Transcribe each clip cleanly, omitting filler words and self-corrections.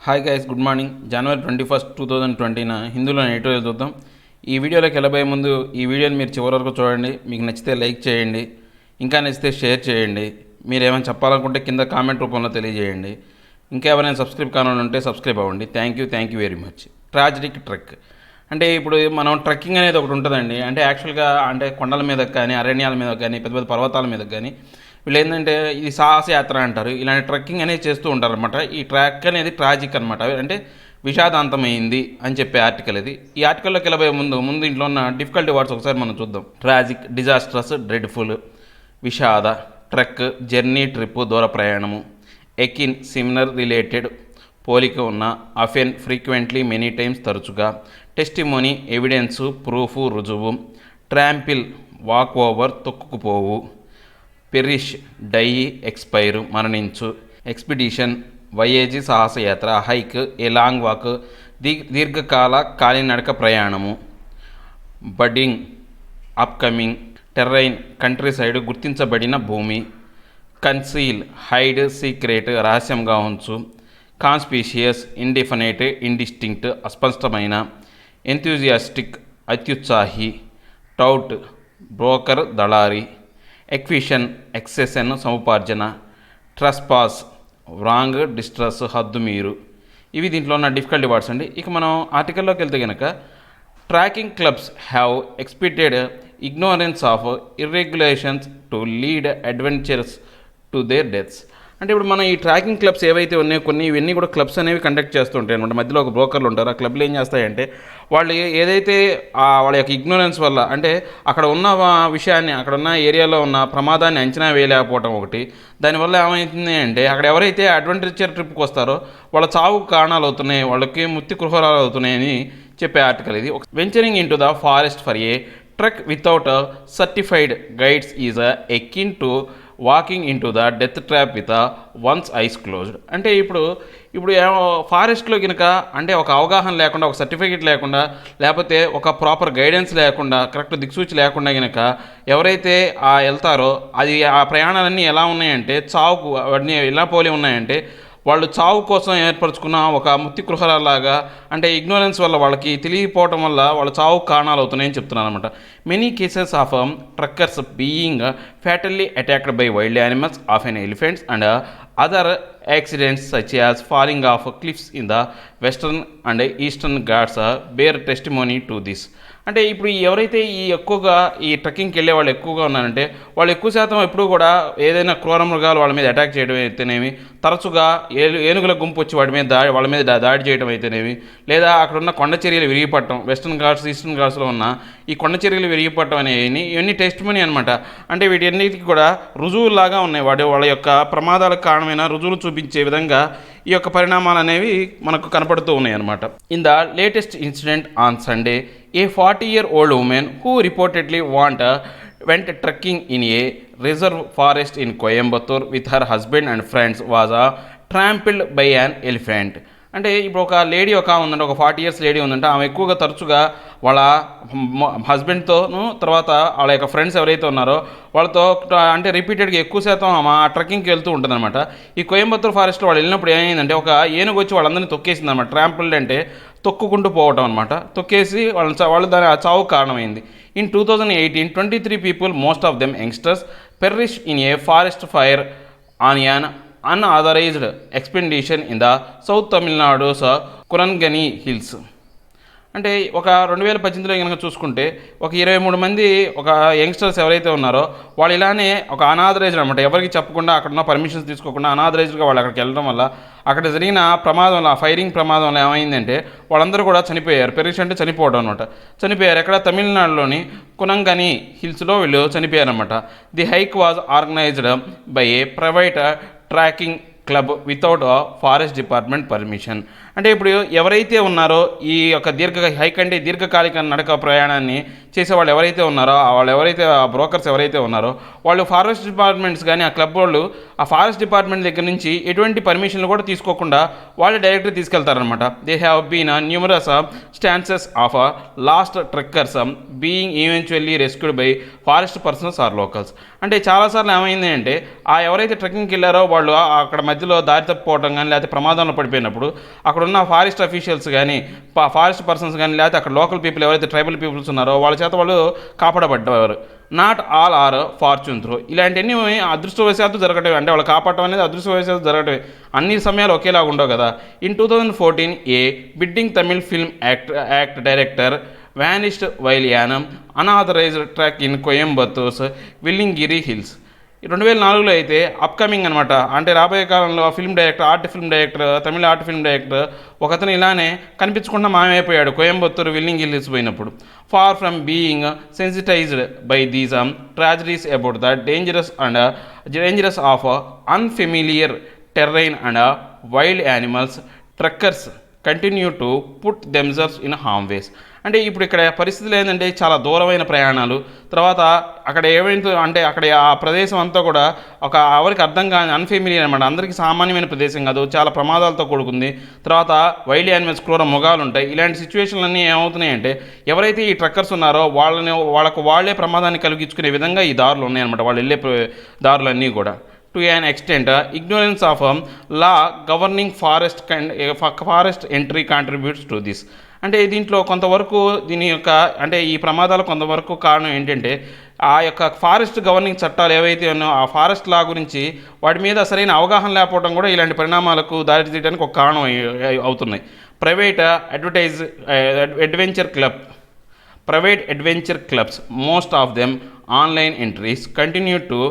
Hi guys, good morning. జనవరి 21, 2020 హిందూలో editorial చూద్దాం. ఈ వీడియోలోకి వెళ్ళబోయే ముందు ఈ వీడియోని మీరు చివరి వరకు చూడండి. మీకు నచ్చితే లైక్ చేయండి, ఇంకా నచ్చితే షేర్ చేయండి. మీరు ఏమైనా చెప్పాలనుకుంటే కింద కామెంట్ రూపంలో తెలియజేయండి. ఇంకా ఎవరైనా సబ్స్క్రైబ్ కావాలని ఉంటే సబ్స్క్రైబ్ అవ్వండి. Thank you very much. Tragic trek అంటే ఇప్పుడు మనం ట్రెక్కింగ్ అనేది ఒకటి ఉంటుందండి. అంటే యాక్చువల్గా అంటే కొండల మీద కానీ, అరణ్యాల మీద కానీ, పెద్ద పెద్ద పర్వతాల మీద కానీ వీళ్ళు ఏంటంటే ఇది సాహసయాత్ర అంటారు. ఇలాంటి ట్రెక్కింగ్ అనేది చేస్తూ ఉంటారు అనమాట. ఈ ట్రెక్ అనేది ట్రాజిక్ అనమాట, అంటే విషాదాంతమైంది అని చెప్పే ఆర్టికల్ ఇది. ఈ ఆర్టికల్లోకి వెళ్ళబోయే ముందు ఇంట్లో ఉన్న డిఫికల్టీ వర్డ్స్ ఒకసారి మనం చూద్దాం. ట్రాజిక్, డిజాస్ట్రస్, డ్రెడ్ఫుల్, విషాద, ట్రెక్, జర్నీ, ట్రిప్, దూర ప్రయాణము, ఎకిన్, సిమిలర్, రిలేటెడ్, పోలిక ఉన్న, అఫెన్, ఫ్రీక్వెంట్లీ, మెనీ టైమ్స్, తరచుగా, టెస్టిమోనీ, ఎవిడెన్సు, ప్రూఫ్, రుజువు, ట్రాంపిల్, వాక్ ఓవర్, తొక్కుకుపోవు, పెరిష్, డై, ఎక్స్పైర్, మరణించు, ఎక్స్పిడిషన్, వయేజీ, సాహసయాత్ర, హైక్, ఏ లాంగ్ వాక్, దీర్ఘకాల కాలినడక ప్రయాణము, budding, upcoming, terrain, countryside, గుర్తించబడిన భూమి, కన్సీల్, హైడ్, సీక్రెట్, రహస్యంగా ఉంచు, కాన్స్పీషియస్, ఇండిఫినైట్, ఇండిస్టింక్ట్, అస్పష్టమైన, ఎంతూజియాస్టిక్, అత్యుత్సాహి, టౌట్, బ్రోకర్, దళారి, ఎక్విషన్, ఎక్సెషన్, సముపార్జన, ట్రస్పాస్, రాంగ్, డిస్ట్రస్, హద్దు మీరు. ఇవి దీంట్లో ఉన్న డిఫికల్టీ వర్డ్స్ అండి. ఇక మనం ఆర్టికల్లోకి వెళ్తే కనుక, trekking clubs have expected ignorance of irregulations to lead adventures to their deaths. అంటే ఇప్పుడు మనం ఈ ట్రాకింగ్ క్లబ్స్ ఏవైతే ఉన్నాయో ఇవన్నీ కూడా క్లబ్స్ అనేవి కండక్ట్ చేస్తుంటాయి అనమాట. మధ్యలో ఒక బ్రోకర్లు ఉంటారు. ఆ క్లబ్లు ఏం చేస్తాయంటే వాళ్ళు ఏదైతే వాళ్ళ యొక్క ఇగ్నోరెన్స్ వల్ల, అంటే అక్కడ ఉన్న విషయాన్ని, అక్కడ ఉన్న ఏరియాలో ఉన్న ప్రమాదాన్ని అంచనా వేయలేకపోవడం ఒకటి. దానివల్ల ఏమవుతుంది అంటే అక్కడ ఎవరైతే అడ్వెంచర్ ట్రిప్కి వస్తారో వాళ్ళ చావుకు కారణాలు అవుతున్నాయి, వాళ్ళకి మృత్యు కుహరాలు అవుతున్నాయని చెప్పే ఆర్టికల్ ఇది. Venturing into the forest for a trek without certified guides is akin to walking into the death trap with one's eyes closed. అంటే ఇప్పుడు ఫారెస్ట్లో కనుక అంటే ఒక అవగాహన లేకుండా, ఒక సర్టిఫికేట్ లేకుండా, లేకపోతే ఒక ప్రాపర్ గైడెన్స్ లేకుండా, కరెక్ట్ దిక్సూచి లేకుండా కనుక ఎవరైతే వెళ్తారో అది ఆ ప్రయాణాలన్నీ ఎలా ఉన్నాయంటే చావుకు వాటిని ఎలా పోలి ఉన్నాయంటే వాళ్ళు చావు కోసం ఏర్పరచుకున్న ఒక మృత్యుగృహాలలాగా, అంటే ఇగ్నోరెన్స్ వల్ల, వాళ్ళకి తెలియకపోవడం వల్ల వాళ్ళ చావు కారణాలు అవుతున్నాయని చెప్తున్నాను అనమాట. Many cases of trekkers being fatally attacked by wild animals, of an elephants and other accidents such as falling off cliffs in the Western and Eastern Ghats bear testimony to this. అంటే ఇప్పుడు ఎవరైతే ఎక్కువగా ఈ ట్రెక్కింగ్కి వెళ్ళే వాళ్ళు ఎక్కువగా ఉన్నారంటే వాళ్ళు ఎక్కువ శాతం ఎప్పుడు కూడా ఏదైనా క్రూర మృగాలు వాళ్ళ మీద అటాక్ చేయడం అయితేనేమి, తరచుగా ఏనుగుల గుంపు వచ్చి వాళ్ళ మీద దాడి చేయడం అయితేనేమి, లేదా అక్కడ ఉన్న కొండ చర్యలు విరిగిపడటం, వెస్టర్న్ ఘాట్స్, ఈస్టర్న్ ఘాట్స్లో ఉన్న ఈ కొండ చర్యలు విరిగిపడటం అనేవి ఇవన్నీ టెస్టిమోనీ అనమాట. అంటే వీటన్నిటికీ కూడా రుజువులాగా ఉన్నాయి. వాళ్ళ యొక్క ప్రమాదాలకు కారణమైన రుజువులు చూపించే విధంగా ఈ యొక్క పరిణామాలు అనేవి మనకు కనపడుతూ ఉన్నాయి అన్నమాట. In the latest incident on Sunday, a 40-year-old woman who reportedly went trekking in a reserve forest in Coimbatore with her husband and friends was trampled by an elephant. అంటే ఇప్పుడు ఒక లేడీ ఉందంటే, ఒక 40 years లేడీ ఉందంటే, ఆమె ఎక్కువగా తరచుగా వాళ్ళ హస్బెండ్తోనూ తర్వాత వాళ్ళ యొక్క ఫ్రెండ్స్ ఎవరైతే ఉన్నారో వాళ్ళతో అంటే రిపీటెడ్గా ఎక్కువ శాతం ఆమె ఆ ట్రెక్కింగ్కి వెళ్తూ ఉంటుందన్నమాట. ఈ కోయంబత్తూర్ ఫారెస్ట్లో వాళ్ళు వెళ్ళినప్పుడు ఏమైందంటే ఒక ఏనుగు వచ్చి వాళ్ళందరినీ తొక్కేసింది అనమాట. ట్రాంపుల్డ్ అంటే తొక్కుకుంటూ పోవటం అనమాట. తొక్కేసి వాళ్ళు దాని ఆ చావు కారణమైంది. In 2018, 23 people, most of them youngsters, perished in a forest fire on an unauthorized expedition in the South Tamil Nadu's Kurangani Hills. అంటే ఒక 2018లో కనుక చూసుకుంటే ఒక 23 మంది ఒక యంగ్స్టర్స్ ఎవరైతే ఉన్నారో వాళ్ళు ఇలానే ఒక అనాథరైజ్డ్ అనమాట, ఎవరికి చెప్పకుండా, అక్కడ ఉన్న పర్మిషన్స్ తీసుకోకుండా అనాథరైజ్డ్గా వాళ్ళు అక్కడికి వెళ్ళడం వల్ల అక్కడ జరిగిన ప్రమాదంలో, ఆ ఫైరింగ్ ప్రమాదంలో ఏమైందంటే వాళ్ళందరూ కూడా చనిపోయారు. పెరిష్ అంటే చనిపోవడం అనమాట. చనిపోయారు. ఎక్కడ? తమిళనాడులోని కునంగని హిల్స్లో వీళ్ళు చనిపోయారనమాట. The hike was organised by a private trekking club without forest department permission. అంటే ఇప్పుడు ఎవరైతే ఉన్నారో ఈ యొక్క హైక్ అంటే దీర్ఘకాలిక నడక ప్రయాణాన్ని చేసేవాళ్ళు ఎవరైతే ఉన్నారో వాళ్ళు ఎవరైతే ఆ బ్రోకర్స్ ఎవరైతే ఉన్నారో వాళ్ళు ఫారెస్ట్ డిపార్ట్మెంట్స్ కానీ ఆ క్లబ్ వాళ్ళు ఆ ఫారెస్ట్ డిపార్ట్మెంట్ దగ్గర నుంచి ఎటువంటి పర్మిషన్లు కూడా తీసుకోకుండా వాళ్ళు డైరెక్ట్గా తీసుకెళ్తారనమాట. They have been numerous instances of lost trekkers being eventually rescued by forest persons or locals. అంటే చాలాసార్లు ఏమైంది అంటే ఆ ఎవరైతే ట్రెక్కింగ్కి వెళ్ళారో వాళ్ళు అక్కడ మధ్యలో దారి తప్పిపోవడం కానీ లేకపోతే ప్రమాదంలో పడిపోయినప్పుడు అక్కడ ఉన్న ఫారెస్ట్ అఫీషియల్స్ కానీ ఫారెస్ట్ పర్సన్స్ కానీ లేకపోతే అక్కడ లోకల్ పీపుల్ ఎవరైతే ట్రైబల్ పీపుల్స్ ఉన్నారో వాళ్ళ చేత వాళ్ళు కాపాడబడ్డారు. Not all are fortune through. ఇలాంటివన్నీ అదృష్టవశాత్తు జరగటమే, అంటే వాళ్ళు కాపాడటం అనేది అదృష్టవశాత్తు జరగటమే. అన్ని సమయాలు ఒకేలాగా ఉండవు కదా. In 2014 a budding Tamil film act director vanished while an unauthorized trek in Coimbatore's Vellingiri hills. 2004లో అయితే అప్కమింగ్ అనమాట, అంటే రాబోయే కాలంలో ఫిల్మ్ డైరెక్టర్ తమిళ ఆర్ట్ ఫిల్మ్ డైరెక్టర్ ఒకతను ఇలానే కనిపించకుండా మాయమైపోయాడు కోయంబత్తూరు విల్లింగ్ హిల్స్ పోయినప్పుడు. Far from being sensitised by these tragedies about the dangerous of unfamiliar terrain and wild animals, trekkers continue to put themselves in harm ways. అంటే ఇప్పుడు ఇక్కడ పరిస్థితులు ఏంటంటే చాలా దూరమైన ప్రయాణాలు, తర్వాత అక్కడ ఏమైందో అంటే అక్కడ ఆ ప్రదేశం అంతా కూడా ఒక ఎవరికి అర్థం కాని అన్ఫెమిలియర్ అనమాట, అందరికీ సామాన్యమైన ప్రదేశం కాదు, చాలా ప్రమాదాలతో కూడుకుంది. తర్వాత వైల్డ్ యానిమల్స్, క్రూర మృగాలు ఉంటాయి. ఇలాంటి సిచ్యువేషన్లన్నీ ఏమవుతున్నాయంటే ఎవరైతే ఈ ట్రక్కర్స్ ఉన్నారో వాళ్ళే ప్రమాదాన్ని కలిగించుకునే విధంగా ఈ దారులు ఉన్నాయన్నమాట, వాళ్ళు వెళ్ళే దారులన్నీ కూడా. To an extent ignorance of law governing forest entry contributes to this. అంటే దీంట్లో కొంతవరకు దీని యొక్క అంటే ఈ ప్రమాదాలు కొంతవరకు కారణం ఏంటంటే ఆ యొక్క ఫారెస్ట్ గవర్నింగ్ చట్టాలు ఏవైతే ఉన్నాయో ఆ ఫారెస్ట్ లా గురించి వాటి మీద సరైన అవగాహన లేకపోవడం కూడా ఇలాంటి పరిణామాలకు దారితీయడానికి ఒక కారణం అవుతున్నాయి. Private adventure clubs most of them online entries continue to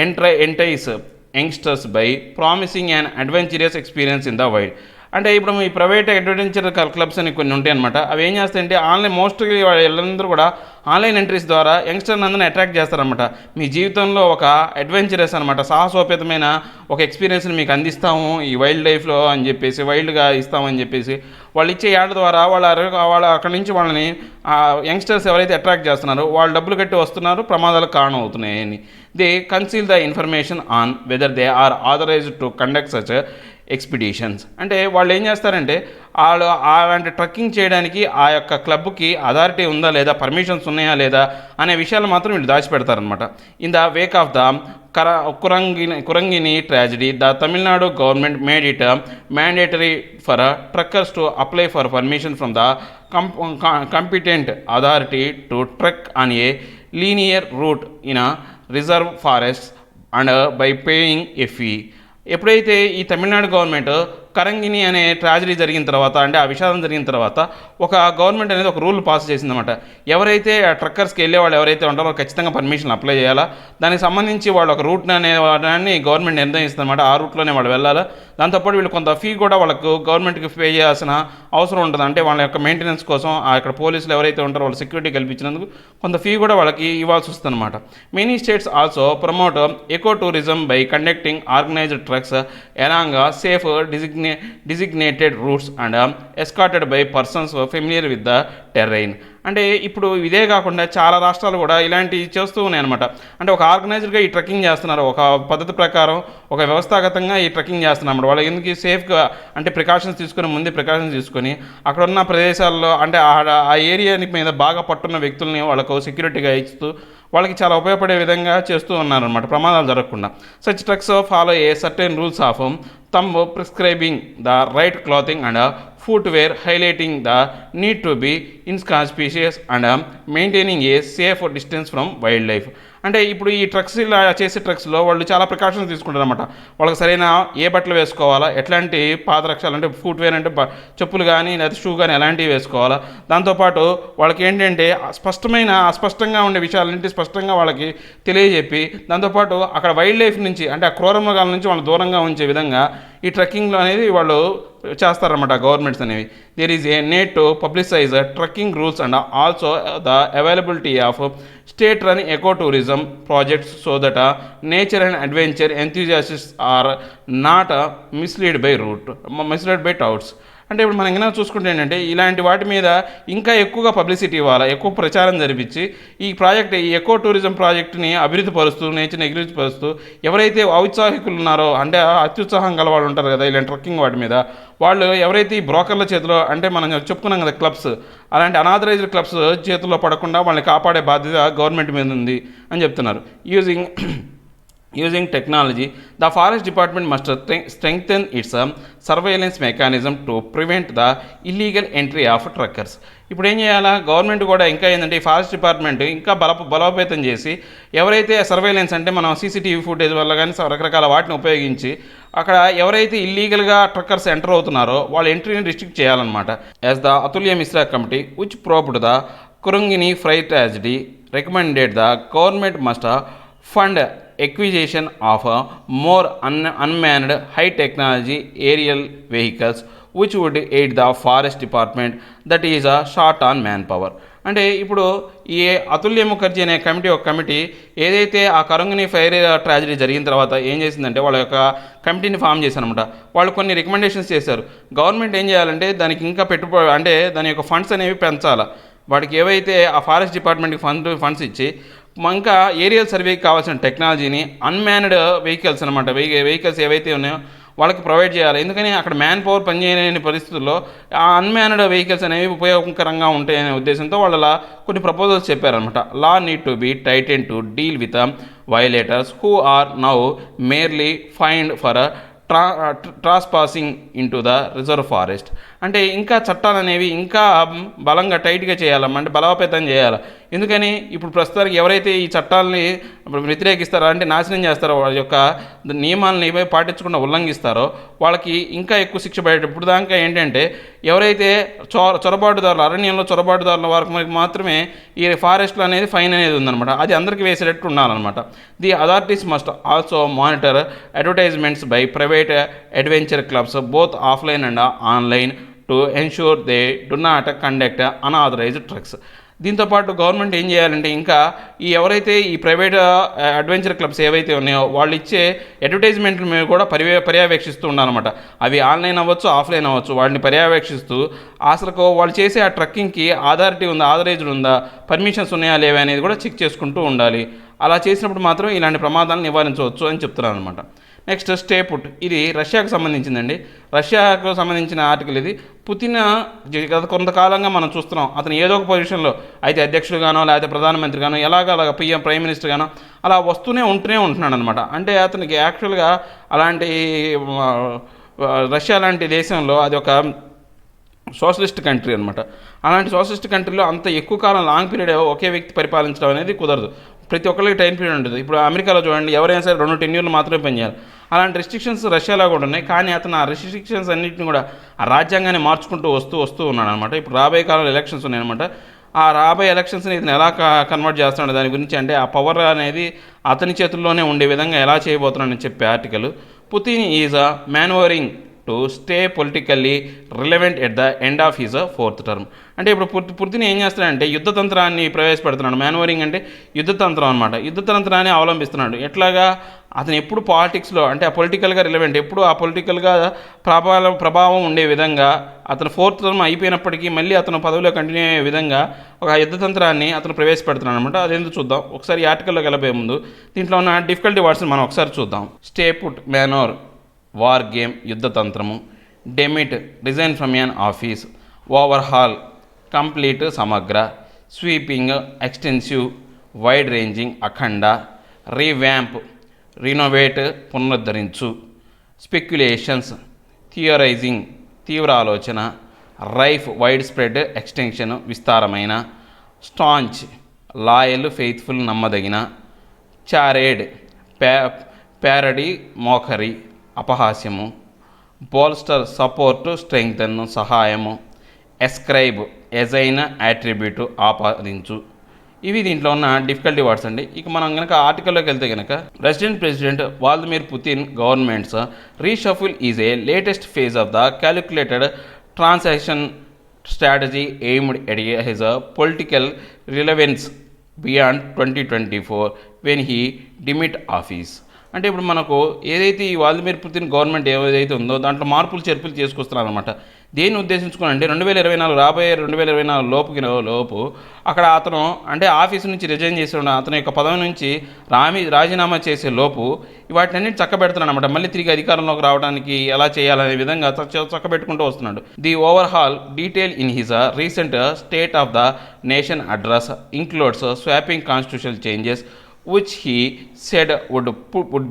entice youngsters by promising an adventurous experience in the wild. అంటే ఇప్పుడు ఈ ప్రైవేట్ అడ్వెంచర్ క్లబ్స్ అని కొన్ని ఉంటాయి అనమాట. అవి ఏం చేస్తాయంటే ఆన్లైన్ మోస్ట్లీ వాళ్ళందరూ కూడా ఆన్లైన్ ఎంట్రీస్ ద్వారా యంగ్స్టర్ని అందరినీ అట్రాక్ట్ చేస్తారనమాట. మీ జీవితంలో ఒక అడ్వెంచరస్ అనమాట, సాహసోపేతమైన ఒక ఎక్స్పీరియన్స్ని మీకు అందిస్తాము ఈ వైల్డ్ లైఫ్లో అని చెప్పేసి, వైల్డ్గా ఇస్తామని చెప్పేసి వాళ్ళు ఇచ్చే యాడ్ ద్వారా వాళ్ళ అక్కడి నుంచి వాళ్ళని యంగ్స్టర్స్ ఎవరైతే అట్రాక్ట్ చేస్తున్నారో వాళ్ళు డబ్బులు కట్టి వస్తున్నారు, ప్రమాదాలకు కారణం అవుతున్నాయని. They conceal the information on whether they are authorised to conduct such expeditions. అంటే వాళ్ళు ఏం చేస్తారంటే అలాంటి ట్రెక్కింగ్ చేయడానికి ఆ యొక్క క్లబ్కి అథారిటీ ఉందా లేదా, పర్మిషన్స్ ఉన్నాయా లేదా అనే విషయాలు మాత్రం వీళ్ళు దాచిపెడతారనమాట. In the wake of the Kurangani tragedy the Tamil Nadu government made it mandatory for trekkers to apply for permission from the competent authority to trek on a linear route in a reserve forest and by paying a fee. ఎప్పుడైతే ఈ Tamil Nadu government కరంగిని అనే tragedy జరిగిన తర్వాత, అంటే ఆ విషాదం జరిగిన తర్వాత ఒక గవర్నమెంట్ అనేది ఒక రూల్ పాస్ చేసిందన్నమాట. ఎవరైతే ఆ ట్రక్కర్స్కి వెళ్ళే వాళ్ళు ఎవరైతే ఉంటారో ఖచ్చితంగా పర్మిషన్ అప్లై చేయాలా, దానికి సంబంధించి వాళ్ళు ఒక రూట్ అనే వాటిని గవర్నమెంట్ నిర్ణయిస్తుందన్నమాట. ఆ రూట్లోనే వాళ్ళు వెళ్ళాలా. దాంతోపాటు వీళ్ళు కొంత ఫీ కూడా వాళ్ళకు గవర్నమెంట్కి పే చేయాల్సిన అవసరం ఉంటుంది. అంటే వాళ్ళ యొక్క మెయింటెనెన్స్ కోసం అక్కడ పోలీసులు ఎవరైతే ఉంటారో వాళ్ళు సెక్యూరిటీ కల్పించినందుకు కొంత ఫీ కూడా వాళ్ళకి ఇవ్వాల్సి వస్తుంది అనమాట. Many states also promote eco tourism by conducting organised trucks along safe designated routes and escorted by persons familiar with the terrain. అంటే ఇప్పుడు ఇదే కాకుండా చాలా రాష్ట్రాలు కూడా ఇలాంటివి చేస్తూ ఉన్నాయన్నమాట. అంటే ఒక ఆర్గనైజర్గా ఈ ట్రెక్కింగ్ చేస్తున్నారు, ఒక పద్ధతి ప్రకారం ఒక వ్యవస్థాగతంగా ఈ ట్రెక్కింగ్ చేస్తున్నారు. వాళ్ళు ఎందుకు సేఫ్గా అంటే ప్రికాషన్స్ తీసుకొని అక్కడ ఉన్న ప్రదేశాల్లో అంటే ఆ ఏరియా మీద బాగా పట్టున్న వ్యక్తుల్ని వాళ్ళకు సెక్యూరిటీగా ఇస్తూ వాళ్ళకి చాలా ఉపయోగపడే విధంగా చేస్తూ ఉన్నారనమాట, ప్రమాదాలు జరగకుండా. Such trucks follow a certain rules of thumb prescribing the right clothing and footwear, highlighting the need to be inconspicuous and maintaining a safe distance from wildlife. అంటే ఇప్పుడు ఈ ట్రక్స్ ఇలా చేసే ట్రక్స్లో వాళ్ళు చాలా ప్రికాషన్స్ తీసుకుంటారు అనమాట. వాళ్ళకి సరైన ఏ బట్టలు వేసుకోవాలా, ఎట్లాంటి పాదరక్షలు అంటే ఫుట్వేర్ అంటే చెప్పులు కానీ లేదా షూ కానీ ఎలాంటివి వేసుకోవాలా, దాంతోపాటు వాళ్ళకి ఏంటంటే అస్పష్టంగా ఉండే విషయాలంటే స్పష్టంగా వాళ్ళకి తెలియజెప్పి, దాంతోపాటు అక్కడ వైల్డ్ లైఫ్ నుంచి అంటే ఆ క్రూర మృగాల నుంచి వాళ్ళు దూరంగా ఉంచే విధంగా ఈ ట్రెక్కింగ్లో అనేది వాళ్ళు చేస్తారన్నమాట గవర్నమెంట్స్ అనేవి. There is a need to publicise trekking rules and also the availability of state run eco tourism projects so that nature and adventure enthusiasts are not misled by touts. అంటే ఇప్పుడు మనం ఇంకా చూసుకుంటే ఏంటంటే ఇలాంటి వాటి మీద ఇంకా ఎక్కువగా పబ్లిసిటీ ఇవ్వాలి, ఎక్కువ ప్రచారం జరిపించి ఈ ప్రాజెక్ట్, ఈ ఎకో టూరిజం ప్రాజెక్టుని అభివృద్ధి పరుస్తూ, నేచర్ని అభివృద్ధి పరుస్తూ ఎవరైతే ఔత్సాహికులు ఉన్నారో, అంటే అత్యుత్సాహం గల వాళ్ళు ఉంటారు కదా ఇలాంటి ట్రెక్కింగ్ వాటి మీద, వాళ్ళు ఎవరైతే ఈ బ్రోకర్ల చేతిలో, అంటే మనం చెప్పుకున్నాం కదా క్లబ్స్, అలాంటి అనాథరైజ్డ్ క్లబ్స్ చేతుల్లో పడకుండా వాళ్ళని కాపాడే బాధ్యత గవర్నమెంట్ మీద ఉంది అని చెప్తున్నారు. Using technology, the forest department must strengthen its surveillance mechanism to prevent the illegal entry of truckers. ఇప్పుడు ఏం చేయాలా, గవర్నమెంట్ కూడా ఇంకా ఏంటంటే ఈ ఫారెస్ట్ డిపార్ట్మెంట్ ఇంకా బలోపేతం చేసి ఎవరైతే సర్వేలెన్స్, అంటే మనం సీసీటీవీ ఫుటేజ్ వల్ల కానీ రకరకాల వాటిని ఉపయోగించి అక్కడ ఎవరైతే ఇల్లీగల్గా ట్రక్కర్స్ ఎంటర్ అవుతున్నారో వాళ్ళ ఎంట్రీని రిస్ట్రిక్ట్ చేయాలన్నమాట. As the Atulya Mishra committee which probed the Kurangani fright tragedy recommended the government must fund acquisition of more unmanned high technology aerial vehicles which would aid the forest department that is a short on manpower. అంటే ఇప్పుడు ఈ అతుల్య ముఖర్జీ అనే committee ఏదైతే ఆ కరంగిని fire tragedy జరిగిన తర్వాత ఏం చేసిందంటే వాళ్ళ యొక్క కమిటీని ఫామ్ చేశారనమాట. వాళ్ళు కొన్ని రికమెండేషన్స్ చేశారు. గవర్నమెంట్ ఏం చేయాలంటే దానికి ఇంకా అంటే దాని యొక్క ఫండ్స్ అనేవి పెంచాలి. వాడికి ఏవైతే ఆ ఫారెస్ట్ డిపార్ట్మెంట్కి ఫండ్స్ ఇచ్చి ఇంకా ఏరియల్ సర్వేకి కావాల్సిన టెక్నాలజీని అన్మ్యాన్డ్ వెహికల్స్ అనమాట, వెహికల్స్ ఏవైతే ఉన్నాయో వాళ్ళకి ప్రొవైడ్ చేయాలి. ఎందుకని అక్కడ మ్యాన్ పవర్ పనిచేయలేని పరిస్థితుల్లో ఆ అన్మ్యాన్డ్ వెహికల్స్ అనేవి ఉపయోగకరంగా ఉంటాయనే ఉద్దేశంతో వాళ్ళ కొన్ని ప్రపోజల్స్ చెప్పారనమాట. Law need to be tightened to deal with violators who are now merely fined for trespassing into the reserve forest. అంటే ఇంకా చట్టాలు అనేవి ఇంకా బలంగా టైట్గా చేయాలమ్మా, అంటే బలోపేతం చేయాలి. ఎందుకని ఇప్పుడు ప్రస్తుతానికి ఎవరైతే ఈ చట్టాలని వ్యతిరేకిస్తారో, అంటే నాశనం చేస్తారో, వాళ్ళ యొక్క నియమాలని పాటించకుండా ఉల్లంఘిస్తారో వాళ్ళకి ఇంకా ఎక్కువ శిక్ష పడేటప్పుడు. ఇప్పుడు దాకా ఏంటంటే ఎవరైతే చొరబాటుదారులు, అరణ్యంలో చొరబాటుదారుల వరకు మాత్రమే ఈ ఫారెస్ట్లో అనేది ఫైన్ అనేది ఉందన్నమాట. అది అందరికీ వేసేటట్టు ఉండాలన్నమాట. The authorities must also monitor advertisements by private adventure clubs both offline and online to ensure they do not conduct unauthorized treks. దీంతోపాటు గవర్నమెంట్ ఏం చేయాలంటే ఇంకా ఈ ఎవరైతే ఈ ప్రైవేట్ అడ్వెంచర్ క్లబ్స్ ఏవైతే ఉన్నాయో వాళ్ళు ఇచ్చే అడ్వర్టైజ్మెంట్లు మేము కూడా పర్యవేక్షిస్తూ ఉండాలన్నమాట. అవి ఆన్లైన్ అవ్వచ్చు, ఆఫ్లైన్ అవ్వచ్చు, వాటిని పర్యవేక్షిస్తూ అసలు వాళ్ళు చేసే ఆ ట్రెక్కింగ్కి ఆథరైజ్డ్ ఉందా, పర్మిషన్స్ ఉన్నాయా లేవా అనేది కూడా చెక్ చేసుకుంటూ ఉండాలి. అలా చేసినప్పుడు మాత్రం ఇలాంటి ప్రమాదాలను నివారించవచ్చు అని చెప్తున్నారు అనమాట. నెక్స్ట్ స్టే పుట్, ఇది రష్యాకు సంబంధించిందండి. రష్యాకు సంబంధించిన ఆర్టికల్ ఇది. పుతిన్ గత కొంతకాలంగా మనం చూస్తున్నాం, అతను ఏదో ఒక పొజిషన్లో అయితే అధ్యక్షుడుగానో లేకపోతే ప్రధానమంత్రిగానో అలాగ ప్రైమ్ మినిస్టర్గానో అలా ఉంటూనే ఉంటున్నాడు అనమాట. అంటే అతనికి యాక్చువల్గా అలాంటి రష్యా లాంటి దేశంలో అది ఒక సోషలిస్ట్ కంట్రీ అనమాట. అలాంటి సోషలిస్ట్ కంట్రీలో అంత ఎక్కువ కాలం లాంగ్ పీరియడ్ ఒకే వ్యక్తి పరిపాలించడం అనేది కుదరదు. ప్రతి ఒక్కరికి టైం పీరియడ్ ఉంటుంది. ఇప్పుడు అమెరికాలో చూడండి, ఎవరైనా సరే 2 టెన్యూర్లు మాత్రమే పనిచేయాలి. అలాంటి రెస్ట్రిక్షన్స్ రష్యాలో కూడా ఉన్నాయి. కానీ అతను ఆ రెస్ట్రిక్షన్స్ అన్నింటిని కూడా ఆ రాజ్యాంగాన్ని మార్చుకుంటూ వస్తూ ఉన్నాడు అనమాట. ఇప్పుడు రాబోయే కాలంలో ఎలక్షన్స్ ఉన్నాయన్నమాట. ఆ రాబోయే ఎలక్షన్స్ని ఇతను ఎలా కన్వర్ట్ చేస్తున్నాడు దాని గురించి, అంటే ఆ పవర్ అనేది అతని చేతుల్లోనే ఉండే విధంగా ఎలా చేయబోతున్నాడని చెప్పే article. Putin is a manoeuvring to stay politically relevant at the end of his 4th term. అంటే ఇప్పుడు పుతిన్ ఏం చేస్తున్నాడంటే యుద్ధతంత్రాన్ని ప్రవేశపెడుతున్నాడు. మ్యాన్యూవరింగ్ అంటే యుద్ధతంత్రం అనమాట. యుద్ధతంత్రాన్ని అవలంబిస్తున్నాడు. ఎట్లాగా, అతను ఎప్పుడు పాలిటిక్స్లో, అంటే ఆ పొలిటికల్గా రిలవెంట్, ఎప్పుడు ఆ పొలిటికల్గా ప్రభావం ఉండే విధంగా అతను 4th టర్మ్ అయిపోయినప్పటికీ మళ్ళీ అతను పదవిలో కంటిన్యూ అయ్యే విధంగా ఒక యుద్ధతంత్రాన్ని అతను ప్రవేశపెడుతున్నాడు అనమాట. అదేందుకు చూద్దాం ఒకసారి. ఈ ఆర్టికల్లోకి వెళ్ళబోయే ముందు దీంట్లో ఉన్న డిఫికల్టీ వర్డ్స్ని మనం ఒకసారి చూద్దాం. Stay put, manoeuvre, war game, యుద్ధతంత్రము, demit, resign from an office, overhaul, complete, సమగ్ర, స్వీపింగ్, ఎక్స్టెన్సివ్, వైడ్ రేంజింగ్, అఖండ, రీవ్యాంప్, రినోవేట్, పునరుద్ధరించు, స్పెక్యులేషన్స్, థియరైజింగ్, తీవ్ర ఆలోచన, రైఫ్, వైడ్ స్ప్రెడ్, ఎక్స్టెన్షన్, విస్తారమైన, స్టాంచ్, లాయల్, ఫెయిత్ఫుల్, నమ్మదగిన, చారేడ్, ప్యారడీ, మోఖరి, అపహాస్యము, బోల్స్టర్, సపోర్టు, స్ట్రెంగ్తన్, సహాయము, ఎస్క్రైబ్, ఎజైన్, యాట్రిబ్యూట్, ఆపాదించు. ఇవి దీంట్లో ఉన్న డిఫికల్టీ వర్డ్స్ అండి. ఇక మనం కనుక ఆర్టికల్లోకి వెళ్తే కనుక, president Vladimir Putin government's reshuffle is a latest phase of the calculated transaction strategy aimed at his political relevance beyond 2024 when he demit office. అంటే ఇప్పుడు మనకు ఏదైతే ఈ వ్లాదిమిర్ పుతిన్ గవర్నమెంట్ ఏదైతే ఉందో దాంట్లో మార్పులు చేర్పులు చేసుకొస్తున్నారు అనమాట. దేన్ని ఉద్దేశించుకుని అంటే 2024 రాబోయే 2024 లోపు అక్కడ అతను అంటే ఆఫీసు నుంచి రిజైన్ చేసి ఉన్న అతని యొక్క పదవి నుంచి రాజీనామా చేసే లోపు వాటిని చక్కబెడుతున్నాడు అనమాట. మళ్ళీ తిరిగి అధికారంలోకి రావడానికి ఎలా చేయాలనే విధంగా చక్కబెట్టుకుంటూ వస్తున్నాడు. The overhaul detail in his recent state of the nation address includes swapping constitutional changes which he said would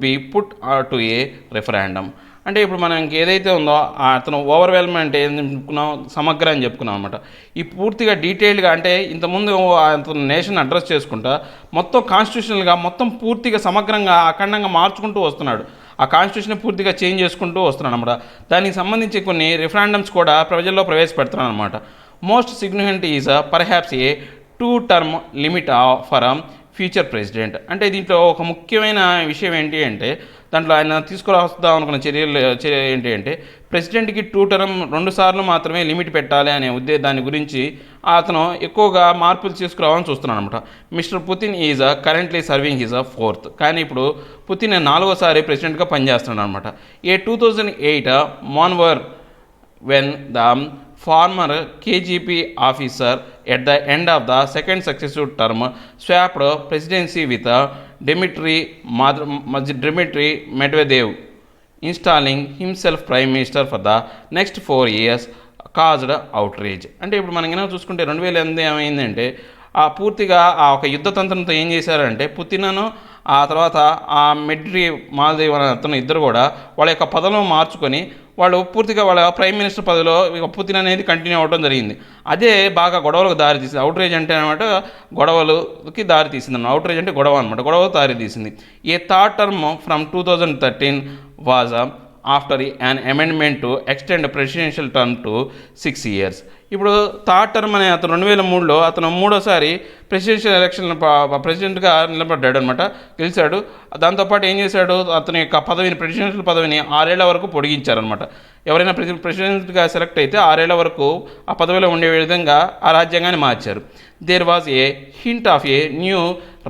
be put to a referendum. అంటే ఇప్పుడు మనం ఏదైతే ఉందో అతను ఓవర్వెల్మ్ అంటే ఏం చెప్పుకున్నాం, సమగ్ర అని చెప్పుకున్నాం అనమాట. ఈ పూర్తిగా డీటెయిల్డ్గా అంటే ఇంతకుముందు అతను నేషన్ అడ్రస్ చేసుకుంటా మొత్తం కాన్స్టిట్యూషనల్గా మొత్తం పూర్తిగా సమగ్రంగా అఖండంగా మార్చుకుంటూ వస్తున్నాడు. ఆ కాన్స్టిట్యూషన్ పూర్తిగా చేంజ్ చేసుకుంటూ వస్తున్నాడు అనమాట. దానికి సంబంధించి కొన్ని రిఫరెండమ్స్ కూడా ప్రజల్లో ప్రవేశపెడుతున్నాడు అనమాట. Most significant is perhaps A 2 term limit for future president. అంటే దీంట్లో ఒక ముఖ్యమైన విషయం ఏంటి అంటే దాంట్లో ఆయన తీసుకురావద్దాం అనుకున్న చర్య ఏంటి అంటే ప్రెసిడెంట్కి 2 term 2 సార్లు మాత్రమే లిమిట్ పెట్టాలి అనే దాని గురించి అతను ఎక్కువగా మార్పులు తీసుకురావాలని చూస్తున్నాడు అనమాట. Mister Putin is currently serving his 4th, కానీ ఇప్పుడు పుతిన్ 4వసారి ప్రెసిడెంట్గా పనిచేస్తున్నాడు అనమాట. 2008 మాన్వర్ when the former KGP officer at the end of the second successive term swapped presidency with Dmitry Medvedev, installing himself prime minister for the next 4 years, caused outrage. అంటే ఇప్పుడు మనం ఏమైనా చూసుకుంటే 2008 ఏమైందంటే పూర్తిగా ఆ ఒక యుద్ధతంత్రంతో ఏం చేశారంటే పుతిన్ను ఆ తర్వాత ఆ మెడ్రీ మాల్దేవ్ అనే అతను ఇద్దరు కూడా వాళ్ళ యొక్క పదవులను మార్చుకొని వాళ్ళు పూర్తిగా వాళ్ళ ప్రైమ్ మినిస్టర్ పదవిలో పుతిన్ అనేది కంటిన్యూ అవ్వడం జరిగింది. అదే బాగా గొడవలకు దారి తీసింది. అవుట్రేజ్ అంటే అనమాట గొడవలకి దారి తీసింది అన్నమాట. అవుట్రేజ్ అంటే గొడవ అనమాట, గొడవకు దారి తీసింది. A third term from 2013 was after an amendment to extend presidential term to 6 years. ఇప్పుడు థర్డ్ టర్మ్ అనే అతను 2003లో అతను 3వసారి ప్రెసిడెన్షియల్ ఎలక్షన్ ప్రెసిడెంట్గా నిలబడ్డాడు అనమాట, గెలిచాడు. దాంతోపాటు ఏం చేశాడు, అతని యొక్క ప్రెసిడెన్షియల్ పదవిని 6 ఏళ్ల వరకు పొడిగించారనమాట. ఎవరైనా ప్రెసిడెంట్గా సెలెక్ట్ అయితే 6 ఏళ్ల వరకు ఆ పదవిలో ఉండే విధంగా ఆ రాజ్యాంగాన్ని మార్చారు. There was a hint of a new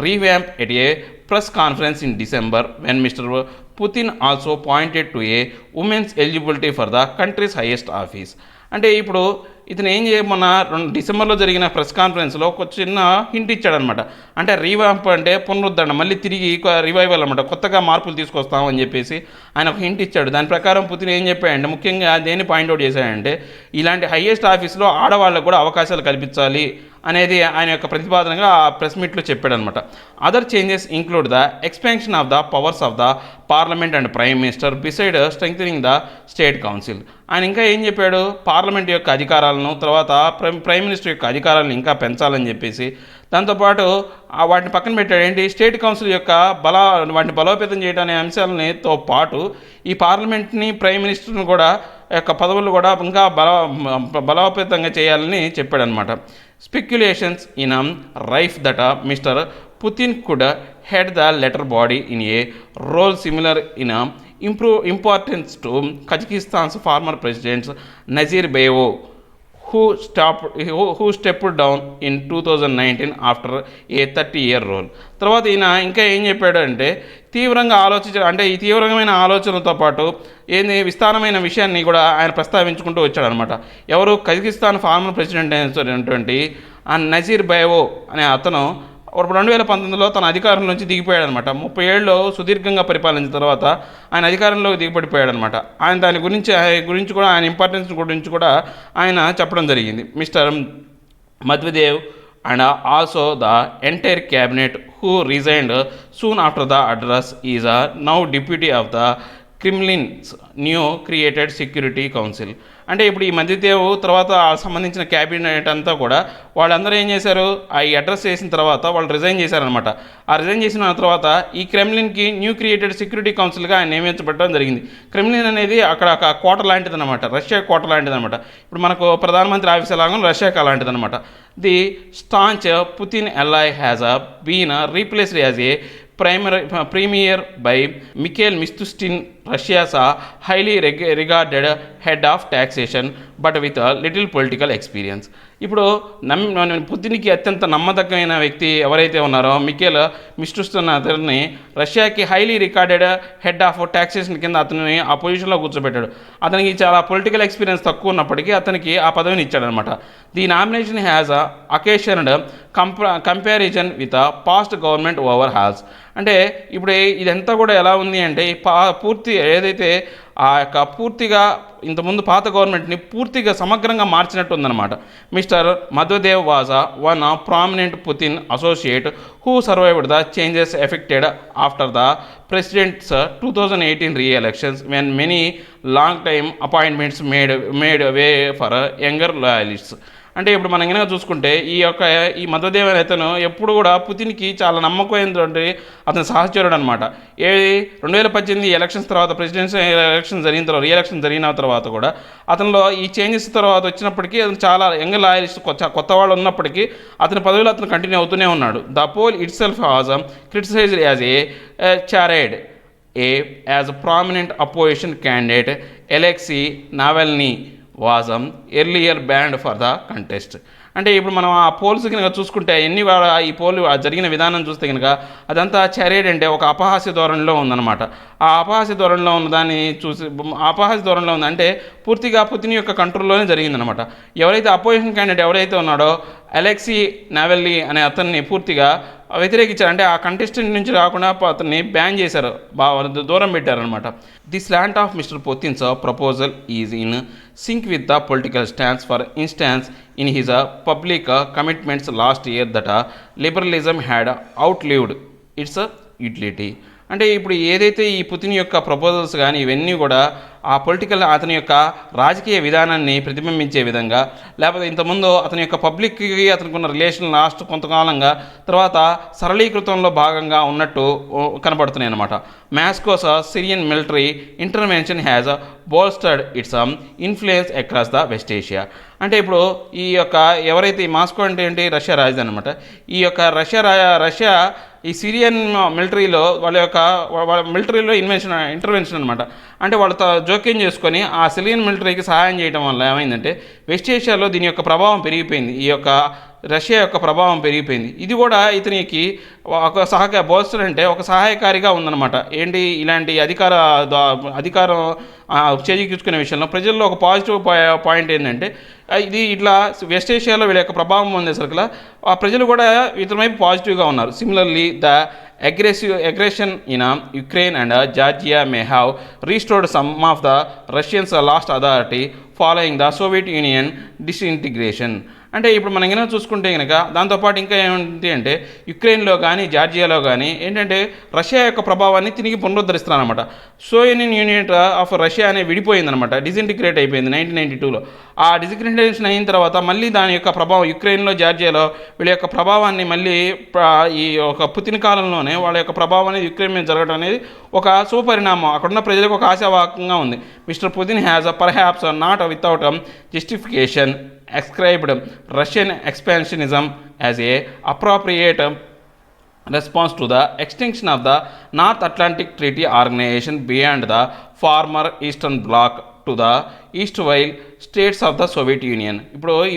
revamp at a press conference in December when mister Putin also pointed to a women's eligibility for the country's highest office. అంటే ఇప్పుడు ఇతను ఏం చేయమన్నా డిసెంబర్లో జరిగిన ప్రెస్ కాన్ఫరెన్స్లో ఒక చిన్న హింట్ ఇచ్చాడనమాట. అంటే రీవాంప్ అంటే పునరుద్ధరణ, మళ్ళీ తిరిగి రివైవల్ అనమాట, కొత్తగా మార్పులు తీసుకొస్తామని చెప్పేసి ఆయన ఒక హింట్ ఇచ్చాడు. దాని ప్రకారం పుతిన్ ఏం చెప్పాడంటే ముఖ్యంగా దేన్ని పాయింట్అవుట్ చేశాడంటే ఇలాంటి హైయెస్ట్ ఆఫీస్లో ఆడవాళ్ళకు కూడా అవకాశాలు కల్పించాలి అనేది ఆయన యొక్క ప్రతిపాదనగా ఆ ప్రెస్ మీట్లో చెప్పాడనమాట. Other changes include the expansion of the powers of the parliament and prime minister beside strengthening the state council. ఆయన ఇంకా ఏం చెప్పాడు, పార్లమెంట్ యొక్క అధికారాలను తర్వాత ప్రైమ్ మినిస్టర్ యొక్క అధికారాలను ఇంకా పెంచాలని చెప్పేసి దాంతోపాటు వాటిని పక్కన పెట్టాడు. ఏంటి, స్టేట్ కౌన్సిల్ యొక్క వాటిని బలోపేతం చేయడం అనే అంశాలతో పాటు ఈ పార్లమెంట్ని ప్రైమ్ మినిస్టర్ని కూడా యొక్క పదవులు కూడా ఇంకా బలోపేతంగా చేయాలని చెప్పాడనమాట. Speculations in rife that mister Putin could head the latter body in a role similar in importance to Kazakhstan's former president Nazarbayev, who stepped down in 2019 after a 30-year role. తర్వాత ఈయన ఇంకా ఏం చెప్పాడు అంటే తీవ్రంగా అంటే ఈ తీవ్రమైన ఆలోచనలతో పాటు విస్తారమైన విషయాన్ని కూడా ఆయన ప్రస్తావించుకుంటూ వచ్చాడనమాట. ఎవరు, కజకిస్తాన్ ఫార్మర్ ప్రెసిడెంట్ అయినటువంటి నజీర్బయేవ్ అనే అతను 2019లో తన అధికారం నుంచి దిగిపోయాడు అనమాట. 30 ఏళ్ళు సుదీర్ఘంగా పరిపాలించిన తర్వాత ఆయన అధికారంలోకి దిగిపడిపోయాడు అనమాట. ఆయన దాని గురించి కూడా ఆయన ఇంపార్టెన్స్ గురించి కూడా ఆయన చెప్పడం జరిగింది. Mister Medvedev and also the entire cabinet who resigned soon after the address is now deputy of the Kremlin's new created security council. అంటే ఇప్పుడు ఈ మధ్యదేవ్ తర్వాత సంబంధించిన క్యాబినెట్ అంతా కూడా వాళ్ళందరూ ఏం చేశారు, ఈ అడ్రస్ చేసిన తర్వాత వాళ్ళు రిజైన్ చేశారనమాట. ఆ రిజైన్ చేసిన తర్వాత ఈ క్రెమ్లిన్కి న్యూ క్రియేటెడ్ సెక్యూరిటీ కౌన్సిల్గా ఆయన నియమించబడడం జరిగింది. క్రెమ్లిన్ అనేది అక్కడ ఒక కోట లాంటిది అనమాట, రష్యా కోట లాంటిది అనమాట. ఇప్పుడు మనకు ప్రధానమంత్రి ఆఫీస్ ఎలాగో రష్యాకి అలాంటిది అనమాట. The staunch Putin ally has been replaced as a premier by Mikhail Mishustin, Russia's highly regarded head of taxation, but with little political experience. ఇప్పుడు పుతిన్కి అత్యంత నమ్మదగ్గమైన వ్యక్తి ఎవరైతే ఉన్నారో మిఖేల్ మిస్టుస్టన్ అతన్ని రష్యాకి highly recorded head of taxation కింద అతన్ని ఆ పొజిషన్లో కూర్చోబెట్టాడు. అతనికి చాలా పొలిటికల్ ఎక్స్పీరియన్స్ తక్కువ ఉన్నప్పటికీ అతనికి ఆ పదవిని ఇచ్చాడనమాట. The nomination has occasioned comparison with past government overhauls. అంటే ఇప్పుడు ఇదంతా కూడా ఎలా ఉంది అంటే పూర్తి ఏదైతే ఆ యొక్క పూర్తిగా ఇంతకుముందు పాత గవర్నమెంట్ని పూర్తిగా సమగ్రంగా మార్చినట్టు ఉందన్నమాట. Mister Medvedev was one prominent Putin associate who survived the changes effected after the president's 2018 re-elections when many long time appointments made way for younger loyalists. అంటే ఇప్పుడు మనం కనుక చూసుకుంటే ఈ మధ్వదేవ్ అనే అతను ఎప్పుడు కూడా పుతిన్కి చాలా నమ్మకమైనటువంటి అతను సహచరుడు అనమాట. 2018 ఎలక్షన్స్ తర్వాత ప్రెసిడెన్షియల్ ఎలక్షన్ జరిగిన తర్వాత రీఎలక్షన్ జరిగిన తర్వాత కూడా అతనిలో ఈ చేంజెస్ తర్వాత వచ్చినప్పటికీ అతను చాలా యంగ్ లాయలిస్ట్ కొత్త వాళ్ళు ఉన్నప్పటికీ అతని పదవిలో అతను కంటిన్యూ అవుతూనే ఉన్నాడు. The poll itself has criticised as a charade as prominent opposition candidate Alexei Navalny was earlier banned for the contest. అంటే ఇప్పుడు మనం ఆ పోల్స్ కనుక చూసుకుంటే ఎన్ని ఈ పోల్ జరిగిన విధానం చూస్తే కనుక అదంతా చరేడ్ అంటే ఒక అపహాస్య ధోరణిలో ఉందన్నమాట. ఆ అపహాస్య ధోరణిలో ఉన్న దాన్ని చూసి అపహాస్య ధోరణిలో ఉంది అంటే పూర్తిగా పుతిన్ యొక్క కంట్రోల్లోనే జరిగిందనమాట. ఎవరైతే అపోజిషన్ క్యాండిడేట్ ఎవరైతే ఉన్నాడో అలెక్సీ నావెల్లీ అనే అతన్ని పూర్తిగా వ్యతిరేకించారు. అంటే ఆ కంటెస్టెంట్ నుంచి రాకుండా అతన్ని బ్యాన్ చేశారు, దూరం పెట్టారనమాట. The slant of Mister Putin's proposal is in sync with the political stands. For instance in his public commitments last year that liberalism had outlived its utility. అంటే ఇప్పుడు ఏదైతే ఈ పుతిన్ యొక్క ప్రపోజల్స్ కానీ ఇవన్నీ కూడా ఆ పొలిటికల్ అతని యొక్క రాజకీయ విధానాన్ని ప్రతిబింబించే విధంగా, లేకపోతే ఇంతకుముందు అతని యొక్క పబ్లిక్కి అతనికి ఉన్న రిలేషన్ లాస్ట్ కొంతకాలంగా తర్వాత సరళీకృతంలో భాగంగా ఉన్నట్టు కనబడుతున్నాయి అన్నమాట. Moscow's Syrian military intervention has bolstered its influence across the West Asia. అంటే ఇప్పుడు ఈ యొక్క ఎవరైతే ఈ మాస్కో అంటే ఏంటి, రష్యా రాజధాని అనమాట. ఈ యొక్క రష్యా ఈ సిరియన్ మిలిటరీలో వాళ్ళ మిలిటరీలో ఇంటర్వెన్షన్ అనమాట. అంటే వాళ్ళు జోక్యం చేసుకొని ఆ సిరియన్ మిలిటరీకి సహాయం చేయడం వల్ల ఏమైందంటే వెస్ట్ ఏషియాలో దీని యొక్క ప్రభావం పెరిగిపోయింది, ఈ యొక్క రష్యా యొక్క ప్రభావం పెరిగిపోయింది. ఇది కూడా ఇతనికి ఒక బోల్స్టర్ అంటే ఒక సహాయకారిగా ఉందన్నమాట. ఏంటి, ఇలాంటి అధికారం చేజిక్కించుకునే విషయంలో ప్రజల్లో ఒక పాజిటివ్ పాయింట్ ఏంటంటే ఇది ఇట్లా వెస్ట్ ఏషియాలో వీళ్ళ యొక్క ప్రభావం ఉండేసరికి ఆ ప్రజలు కూడా ఇతని వైపు పాజిటివ్గా ఉన్నారు. Similarly the aggression in Ukraine and Georgia may have restored some of the Russians' lost authority following the Soviet Union disintegration. అంటే ఇప్పుడు మనం కనుక చూసుకుంటే కనుక దాంతోపాటు ఇంకా ఏమిటి అంటే యుక్రెయిన్లో కానీ జార్జియాలో కానీ ఏంటంటే రష్యా యొక్క ప్రభావాన్ని తిరిగి పునరుద్ధరిస్తున్నారన్నమాట. సోవియట్ యూనియన్ ఆఫ్ రష్యా అనే విడిపోయిందనమాట, డిసింటిగ్రేట్ అయిపోయింది 1992లో. ఆ డిసింటిగ్రేషన్ అయిన తర్వాత మళ్ళీ దాని యొక్క ప్రభావం యుక్రెయిన్లో జార్జియాలో వీళ్ళ యొక్క ప్రభావాన్ని మళ్ళీ ఈ ఒక పుతిన్ కాలంలోనే వాళ్ళ యొక్క ప్రభావం అనేది యుక్రెయిన్ మీద జరగడం అనేది ఒక శుభపరిణామం. అక్కడున్న ప్రజలకు ఒక ఆశావాహకంగా ఉంది. Mister Putin has perhaps not without justification ascribed Russian expansionism as a appropriate response to the extinction of the North Atlantic Treaty Organization beyond the former Eastern Bloc to the erstwhile states of the Soviet union.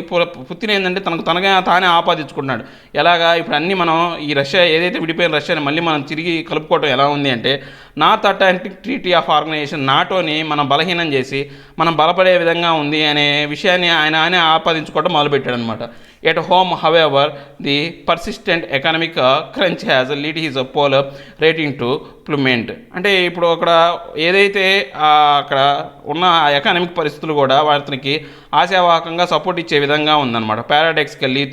ఇప్పుడు Putin ఏంటంటే తానే ఆపాదించుకుంటున్నాడు. ఎలాగా ఇప్పుడు అన్నీ మనం ఈ Russia ఏదైతే విడిపోయిన రష్యాని మళ్ళీ మనం తిరిగి కలుపుకోవటం ఎలా ఉంది అంటే North Atlantic Treaty of Organisation నాటోని మనం బలహీనం చేసి మనం బలపడే విధంగా ఉంది అనే విషయాన్ని ఆయనే ఆపాదించుకోవడం మొదలుపెట్టాడు అనమాట. At home however the persistent economic crunch has lead his poll rating to plummet. అంటే ఇప్పుడు అక్కడ ఏదైతే అక్కడ ఉన్న ఎకనామిక్ పరిస్థితులు కూడా అతనికి ఆశావాహకంగా సపోర్ట్ ఇచ్చే విధంగా ఉందన్నమాట. Paradoxically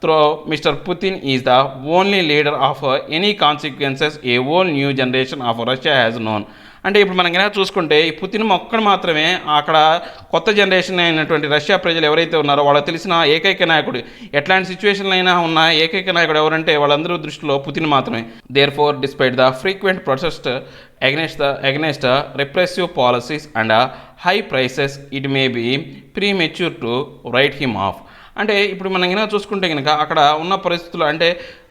through Mister Putin is the only leader of any consequences a whole new generation of Russia has known. అంటే ఇప్పుడు మనం కనుక చూసుకుంటే ఈ పుతిన్ ఒక్కడు మాత్రమే అక్కడ కొత్త జనరేషన్ అయినటువంటి రష్యా ప్రజలు ఎవరైతే ఉన్నారో వాళ్ళకి తెలిసిన ఏకైక నాయకుడు, ఎట్లాంటి సిచ్యువేషన్లో అయినా ఉన్న ఏకైక నాయకుడు ఎవరంటే వాళ్ళందరూ దృష్టిలో పుతిన్ మాత్రమే. Therefore despite the frequent protest against repressive policies and high prices, it may be premature to write him off. అంటే ఇప్పుడు మనం కనుక చూసుకుంటే కనుక అక్కడ ఉన్న పరిస్థితులు అంటే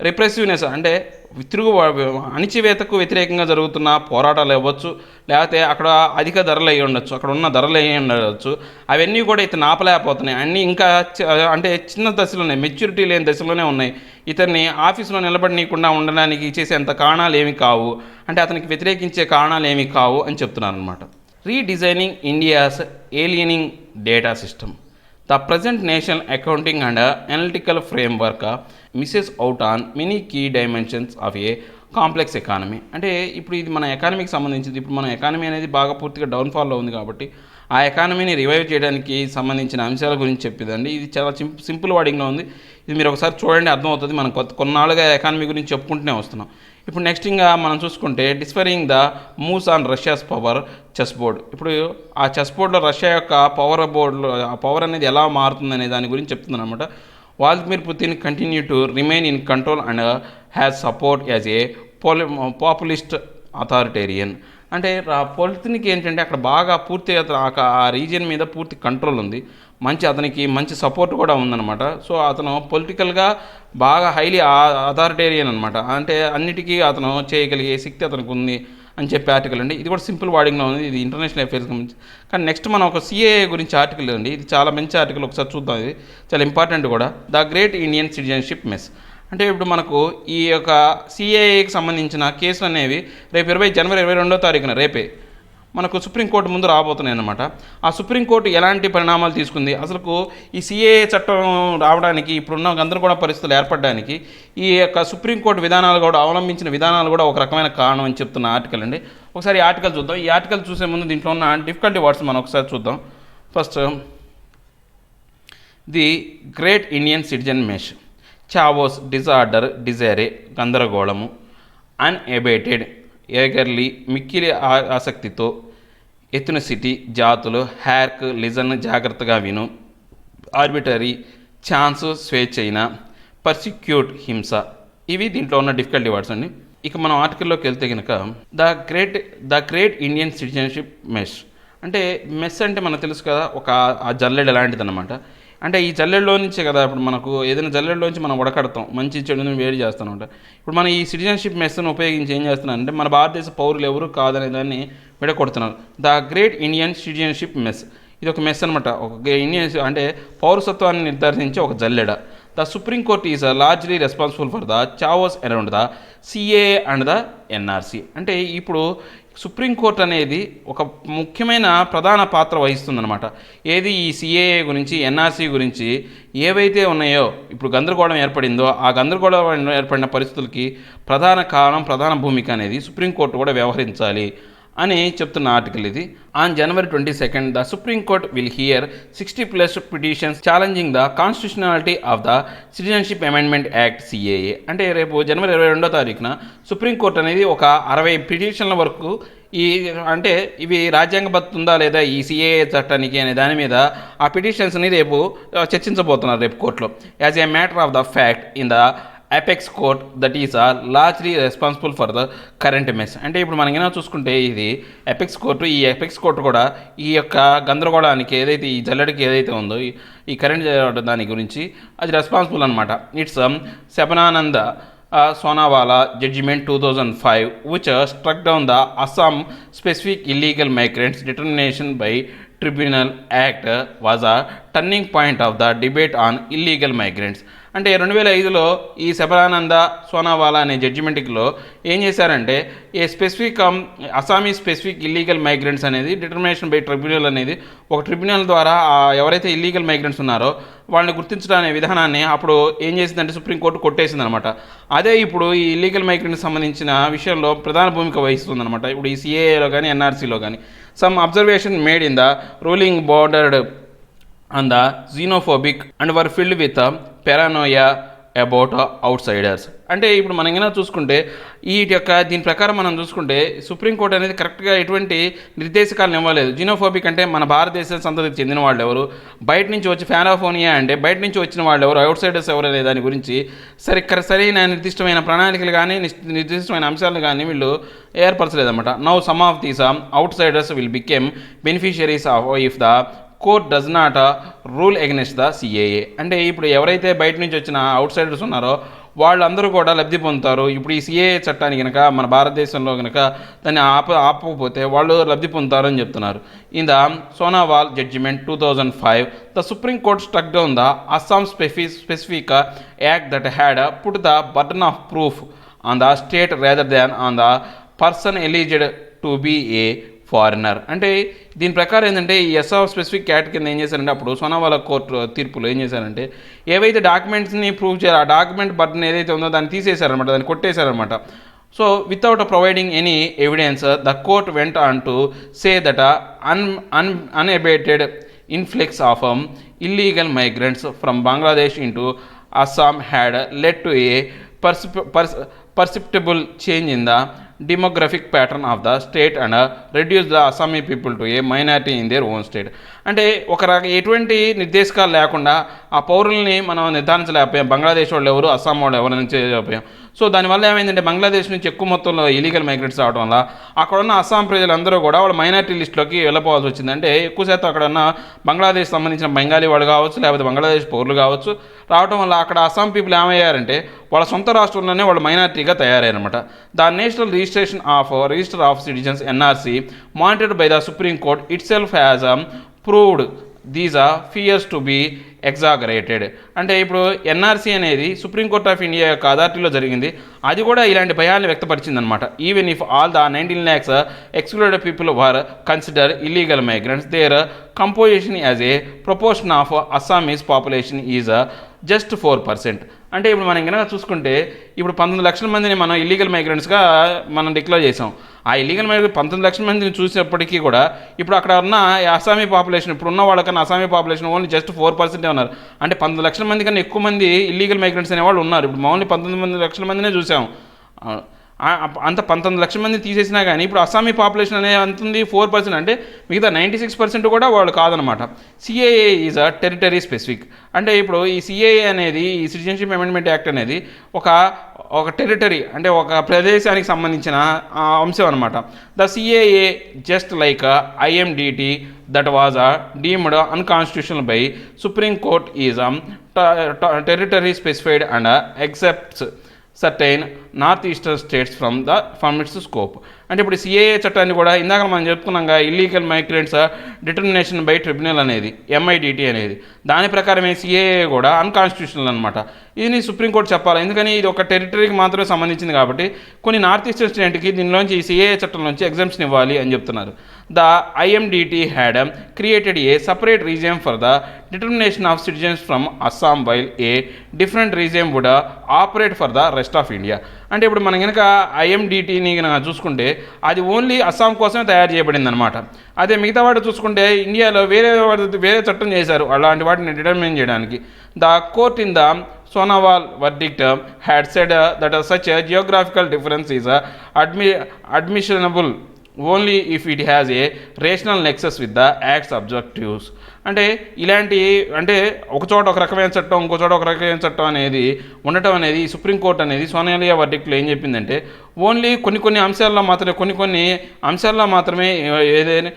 రిప్రెసివ్నెస్ అంటే అణిచివేతకు వ్యతిరేకంగా జరుగుతున్న పోరాటాలు ఇవ్వచ్చు, లేకపోతే అక్కడ అధిక ధరలు అయ్యి ఉండొచ్చు, అక్కడ ఉన్న ధరలు అయ్యి ఉండవచ్చు, అవన్నీ కూడా ఇతను ఆపలేకపోతున్నాయి. అన్నీ ఇంకా అంటే చిన్న దశలోనే, మెచ్యూరిటీ లేని దశలోనే ఉన్నాయి. ఇతన్ని ఆఫీసులో నిలబడనీయకుండా ఉండడానికి చేసేంత కారణాలు ఏమి కావు, అంటే అతనికి వ్యతిరేకించే కారణాలు ఏమి కావు అని చెప్తున్నారు అనమాట. Redesigning India's aligning data system. The present national accounting and analytical framework misses out on many key dimensions of a complex economy. అంటే ఇప్పుడు ఇది మన ఎకానమీకి సంబంధించింది. ఇప్పుడు మన ఎకానమీ అనేది బాగా పూర్తిగా డౌన్ఫాల్లో ఉంది కాబట్టి ఆ ఎకానమీని రివైవ్ చేయడానికి సంబంధించిన అంశాల గురించి చెప్పేదండి. ఇది చాలా సింపుల్ వర్డింగ్లో ఉంది. ఇది మీరు ఒకసారి చూడండి, అర్థమవుతుంది. మనం కొన్నాళ్ళుగా ఎకానమీ గురించి చెప్పుకుంటూనే వస్తున్నాం. ఇప్పుడు నెక్స్ట్ ఇంకా మనం చూసుకుంటే deciphering the moves on Russia's power chessboard. ఇప్పుడు ఆ చెస్ బోర్డులో రష్యా యొక్క బోర్డులో ఆ పవర్ అనేది ఎలా మారుతుందనే దాని గురించి చెప్తున్నాను అనమాట. Vladimir Putin continue to remain in control and has support as a populist authoritarian. అంటే పొలిటిన్కి ఏంటంటే అక్కడ బాగా పూర్తిగా ఆ రీజియన్ మీద పూర్తి కంట్రోల్ ఉంది, అతనికి మంచి సపోర్ట్ కూడా ఉందన్నమాట. సో అతను పొలిటికల్గా బాగా హైలీ అథారిటేరియన్ అనమాట. అంటే అన్నిటికీ అతను చేయగలిగే శక్తి అతనికి ఉంది అని చెప్పే ఆర్టికల్ అండి. ఇది కూడా సింపుల్ వార్డింగ్లో ఉంది. ఇది ఇంటర్నేషనల్ అఫేర్స్ గురించి. కానీ నెక్స్ట్ మనం ఒక సిఏఏ గురించి ఆర్టికల్ అండి. ఇది చాలా మంచి ఆర్టికల్, ఒకసారి చూద్దాం. ఇది చాలా ఇంపార్టెంట్ కూడా. The great Indian citizenship mess. అంటే ఇప్పుడు మనకు ఈ యొక్క సిఏఏకి సంబంధించిన కేసులు అనేవి రేపు జనవరి 22వ తారీఖున రేపే మనకు సుప్రీంకోర్టు ముందు రాబోతున్నాయి అన్నమాట. ఆ సుప్రీంకోర్టు ఎలాంటి పరిణామాలు తీసుకుంది, అసలుకు ఈ సిఏఏ చట్టం రావడానికి ఇప్పుడున్న గందరగోళ పరిస్థితులు ఏర్పడడానికి ఈ యొక్క సుప్రీంకోర్టు విధానాలు కూడా అవలంబించిన విధానాలు కూడా ఒక రకమైన కారణం అని చెప్తున్న ఆర్టికల్ అండి. ఒకసారి ఈ ఆర్టికల్ చూద్దాం. ఈ ఆర్టికల్ చూసే ముందు దీంట్లో ఉన్న డిఫికల్టీ వర్డ్స్ మనం ఒకసారి చూద్దాం. First, the great Indian citizen mess. Chaos, disorder, disarray, గందరగోళము, అన్ఎబేటెడ్, ఏగర్లీ, మిక్కిలి ఆసక్తితో, ఎథ్నిసిటీ, జాతులు, హ్యార్క్, లిజన్, జాగ్రత్తగా విను, ఆర్బిటరీ, ఛాన్స్, స్వేచ్ఛైన, పర్సిక్యూట్, హింస. ఇవి దీంట్లో ఉన్న డిఫికల్టీ వర్డ్స్ అండి. ఇక మనం ఆర్టికల్లోకి వెళ్తే కనుక the great Indian citizenship mesh. అంటే మెస్ అంటే మనకు తెలుసు కదా, ఒక ఆ జల్లెడ లాంటిది అనమాట. అంటే ఈ జల్లెడలో నుంచే కదా ఇప్పుడు మనకు ఏదైనా జల్లెడలో నుంచి మనం ఉడకడతాం, మంచి చెడుని వేడి చేస్తాను అనమాట. ఇప్పుడు మనం ఈ సిటిజన్షిప్ మెస్ను ఉపయోగించి ఏం చేస్తున్నారంటే మన భారతదేశ పౌరులు ఎవరు కాదనే దాన్ని విడగొడుతున్నారు. The great Indian citizenship mess. ఇది ఒక మెస్ అనమాట. ఒక ఇండియన్ అంటే పౌరసత్వాన్ని నిర్ధారించే ఒక జల్లెడ. The Supreme Court is largely responsible for the chaos around the CAA and the NRC. అంటే ఇప్పుడు సుప్రీంకోర్టు అనేది ఒక ముఖ్యమైన ప్రధాన పాత్ర వహిస్తుందన్నమాట. ఏది ఈ సిఏఏ గురించి, ఎన్ఆర్సీ గురించి ఏవైతే ఉన్నాయో ఇప్పుడు గందరగోళం ఏర్పడిందో ఆ గందరగోళం ఏర్పడిన పరిస్థితులకి ప్రధాన కారణం, ప్రధాన భూమిక అనేది సుప్రీంకోర్టు కూడా వ్యవహరించాలి అని చెప్తున్న ఆర్టికల్ ఇది. On January 22nd, the Supreme court will here 60+ petitions challenging the constitutionality of the citizenship amendment act CAA. అంటే రేపు జనవరి 22వ తారీఖున సుప్రీంకోర్టు అనేది ఒక 60 పిటిషన్ల వరకు అంటే ఇవి రాజ్యాంగబద్ధంగా లేదా ఈ సిఏఏ చట్టానికి అనే దాని మీద ఆ పిటిషన్స్ని రేపు చర్చించబోతున్నారు రేపు కోర్టులో. As a matter of the fact in the apex court that is largely responsible for the current mess. అంటే ఇప్పుడు మనం ఏమైనా చూసుకుంటే ఇది అపెక్స్ కోర్టు, ఈ అపెక్స్ కోర్టు కూడా ఈ యొక్క గందరగోళానికి ఏదైతే ఈ జల్లెడికి ఏదైతే ఉందో ఈ కరెంట్ దాని గురించి అది రెస్పాన్సిబుల్ అనమాట. It's Sarbananda Sonowal judgment 2005 which struck down the Assam specific illegal migrants determination by Tribunal Act was a turning point of the debate on illegal migrants. అంటే 2005లో ఈ శబరానంద సోనావాలా అనే జడ్జిమెంట్లో ఏం చేశారంటే అస్సామీ స్పెసిఫిక్ ఇల్లీగల్ మైగ్రెంట్స్ అనేది డిటర్మినేషన్ బై ట్రిబ్యునల్ అనేది ఒక tribunal ద్వారా ఎవరైతే ఇల్లీగల్ మైగ్రెంట్స్ ఉన్నారో వాళ్ళని గుర్తించడం అనే విధానాన్ని అప్పుడు ఏం చేసిందంటే సుప్రీంకోర్టు కొట్టేసింది అనమాట. అదే ఇప్పుడు ఈ ఇల్లీగల్ మైగ్రెంట్కి సంబంధించిన విషయంలో ప్రధాన భూమిక వహిస్తుంది అనమాట. ఇప్పుడు ఈ సిఏఏలో కానీ ఎన్ఆర్సీలో కానీ some observation made in the ruling bordered on the xenophobic and were filled with paranoia about outsiders. అంటే ఇప్పుడు మనం ఏమైనా చూసుకుంటే దీని ప్రకారం మనం చూసుకుంటే సుప్రీంకోర్టు అనేది కరెక్ట్గా ఎటువంటి నిర్దేశకాలను ఇవ్వలేదు. జీనోఫోబిక్ అంటే మన భారతదేశ సంతతికి చెందిన వాళ్ళు ఎవరు, బయట నుంచి వచ్చి ఫానోఫోనియా అంటే బయట నుంచి వచ్చిన వాళ్ళు ఎవరు, అవుట్ సైడర్స్ ఎవరు అనే దాని గురించి సరైన నిర్దిష్టమైన ప్రణాళికలు కానీ నిర్దిష్టమైన అంశాలను కానీ వీళ్ళు ఏర్పరచలేదన్నమాట. Now some of these outsiders will become beneficiaries of if the court does not rule against the CAA. అంటే ఇప్పుడు ఎవరైతే బయట నుంచి వచ్చిన అవుట్ సైడర్స్ ఉన్నారో వాళ్ళందరూ కూడా లబ్ధి పొందుతారు. ఇప్పుడు ఈ సిఏఏ చట్టాన్ని కనుక మన భారతదేశంలో కనుక దాన్ని ఆపకపోతే వాళ్ళు లబ్ధి పొందుతారని చెప్తున్నారు. In the Sonowal judgment 2005 the Supreme Court struck down the Assam specific act that had put the burden of proof on the state rather than on the person alleged to be a foreigner. అంటే దీని ప్రకారం ఏంటంటే ఈ Assam specific act కింద ఏం చేశారంటే అప్పుడు సోనావాలా court తీర్పులో ఏం చేశారంటే ఏవైతే డాక్యుమెంట్స్ని ప్రూవ్ చేయాలి ఆ డాక్యుమెంట్ బర్డన్ ఏదైతే ఉందో దాన్ని తీసేశారనమాట, దాన్ని కొట్టేశారనమాట. So without providing any evidence the court went on to say that unabated influx of illegal migrants from Bangladesh into Assam had led to a perceptible change in the demographic pattern of the state and reduce the Assami people to a minority in their own state. అంటే ఒక ఎటువంటి నిర్దేశకాలు లేకుండా ఆ పౌరుల్ని మనం నిర్ధారించలేకపోయాం. బంగ్లాదేశ్ వాళ్ళు ఎవరు, అస్సాం వాళ్ళు ఎవరు నుంచి చేయలేకపోయాం. సో దానివల్ల ఏమైందంటే బంగ్లాదేశ్ నుంచి ఎక్కువ మొత్తంలో ఇలీగల్ మైగ్రెంట్స్ రావడం వల్ల అక్కడ ఉన్న అస్సాం ప్రజలందరూ కూడా వాళ్ళు మైనారిటీ లిస్టులోకి వెళ్ళిపోవాల్సి వచ్చింది. అంటే ఎక్కువ శాతం అక్కడ ఉన్న బంగ్లాదేశ్ సంబంధించిన బెంగాలీ వాళ్ళు కావచ్చు, లేకపోతే బంగ్లాదేశ్ పౌరులు కావచ్చు రావడం వల్ల అక్కడ అస్సాం పీపుల్ ఏమయ్యారంటే వాళ్ళ సొంత రాష్ట్రంలోనే వాళ్ళు మైనారిటీగా తయారయ్యారనమాట. The national register of citizens NRC monitored by the Supreme Court itself has proved these fears to be exaggerated. అంటే ఇప్పుడు ఎన్ఆర్సీ అనేది సుప్రీంకోర్ట్ ఆఫ్ ఇండియా యొక్క అథారిటీలో జరిగింది. అది కూడా ఇలాంటి భయాన్ని వ్యక్తపరిచిందనమాట. Even if all the 19 lakhs excluded people were considered illegal migrants, their composition as a proportion of Assamese population is just 4%. అంటే ఇప్పుడు మనం కనుక చూసుకుంటే ఇప్పుడు 19 లక్షల మందిని మనం ఇల్లీగల్ మైగ్రెంట్స్గా మనం డిక్లేర్ చేసాం. ఆ ఇల్లీగల్ మైగ్రెంట్ 19 లక్షల మందిని చూసినప్పటికీ కూడా ఇప్పుడు అక్కడ ఉన్న అస్సామీ పాపులేషన్ ఇప్పుడు ఉన్న వాళ్ళకన్నా అస్సామీ పాపులేషన్ ఓన్లీ జస్ట్ 4% ఉన్నారు. అంటే 19 లక్షల మంది కన్నా ఎక్కువ మంది ఇల్లీగల్ మైగ్రెంట్స్ అనేవాళ్ళు ఉన్నారు. ఇప్పుడు ఓన్లీ 19 లక్షల మందినే చూసాం. అంత 19 లక్షల మంది తీసేసినా కానీ ఇప్పుడు అస్సామీ పాపులేషన్ అనేది అంతుంది 4%. అంటే మిగతా 96% కూడా వాళ్ళు కాదనమాట. CAA is a territory specific. అంటే ఇప్పుడు ఈ సిఏఏ అనేది ఈ సిటిజన్షిప్ అమెండ్మెంట్ యాక్ట్ అనేది ఒక టెరిటరీ అంటే ఒక ప్రదేశానికి సంబంధించిన అంశం అనమాట. The CAA just like IMDT that was deemed unconstitutional by Supreme Court is territory specified and excepts certain north eastern states from its scope. అంటే ఇప్పుడు సిఏఏ చట్టాన్ని కూడా ఇందాక మనం చెప్పుకున్నాగా illegal migrants determination by tribunal అనేది ఎంఐడిటి అనేది దాని ప్రకారమే సిఏఏ కూడా అన్కాన్స్టిట్యూషనల్ అనమాట. ఇది సుప్రీంకోర్టు చెప్పాలి. ఎందుకని ఇది ఒక టెరిటరీకి మాత్రమే సంబంధించింది కాబట్టి కొన్ని నార్త్ ఈస్టర్న్ స్టేట్కి దీనిలోంచి ఈ సిఏఏ చట్టంలోంచి ఎగ్జామ్షన్ ఇవ్వాలి అని చెప్తున్నారు. The IMDT had created a separate region for the determination of citizens from Assam while a different region would operate for the rest of India. అంటే ఇప్పుడు మనం కనుక ఐఎండిటీని కనుక చూసుకుంటే అది ఓన్లీ అస్సాం కోసమే తయారు చేయబడింది అనమాట. అదే మిగతా వాటి చూసుకుంటే ఇండియాలో వేరే చట్టం చేశారు అలాంటి వాటిని డిటర్మిన్ చేయడానికి. The court in the Sonowal verdict had said that such a geographical difference is admissible only if it has a rational nexus with the act's objectives. అంటే ఇలాంటి అంటే ఒక చోట ఒక రకమైన చట్టం ఇంకో చోట ఒక రకమైన చట్టం అనేది ఉండటం అనేది సుప్రీంకోర్టు అనేది సోనాలియా వర్డిక్ట్లో ఏం చెప్పిందంటే ఓన్లీ కొన్ని అంశాల్లో మాత్రమే ఏదైనా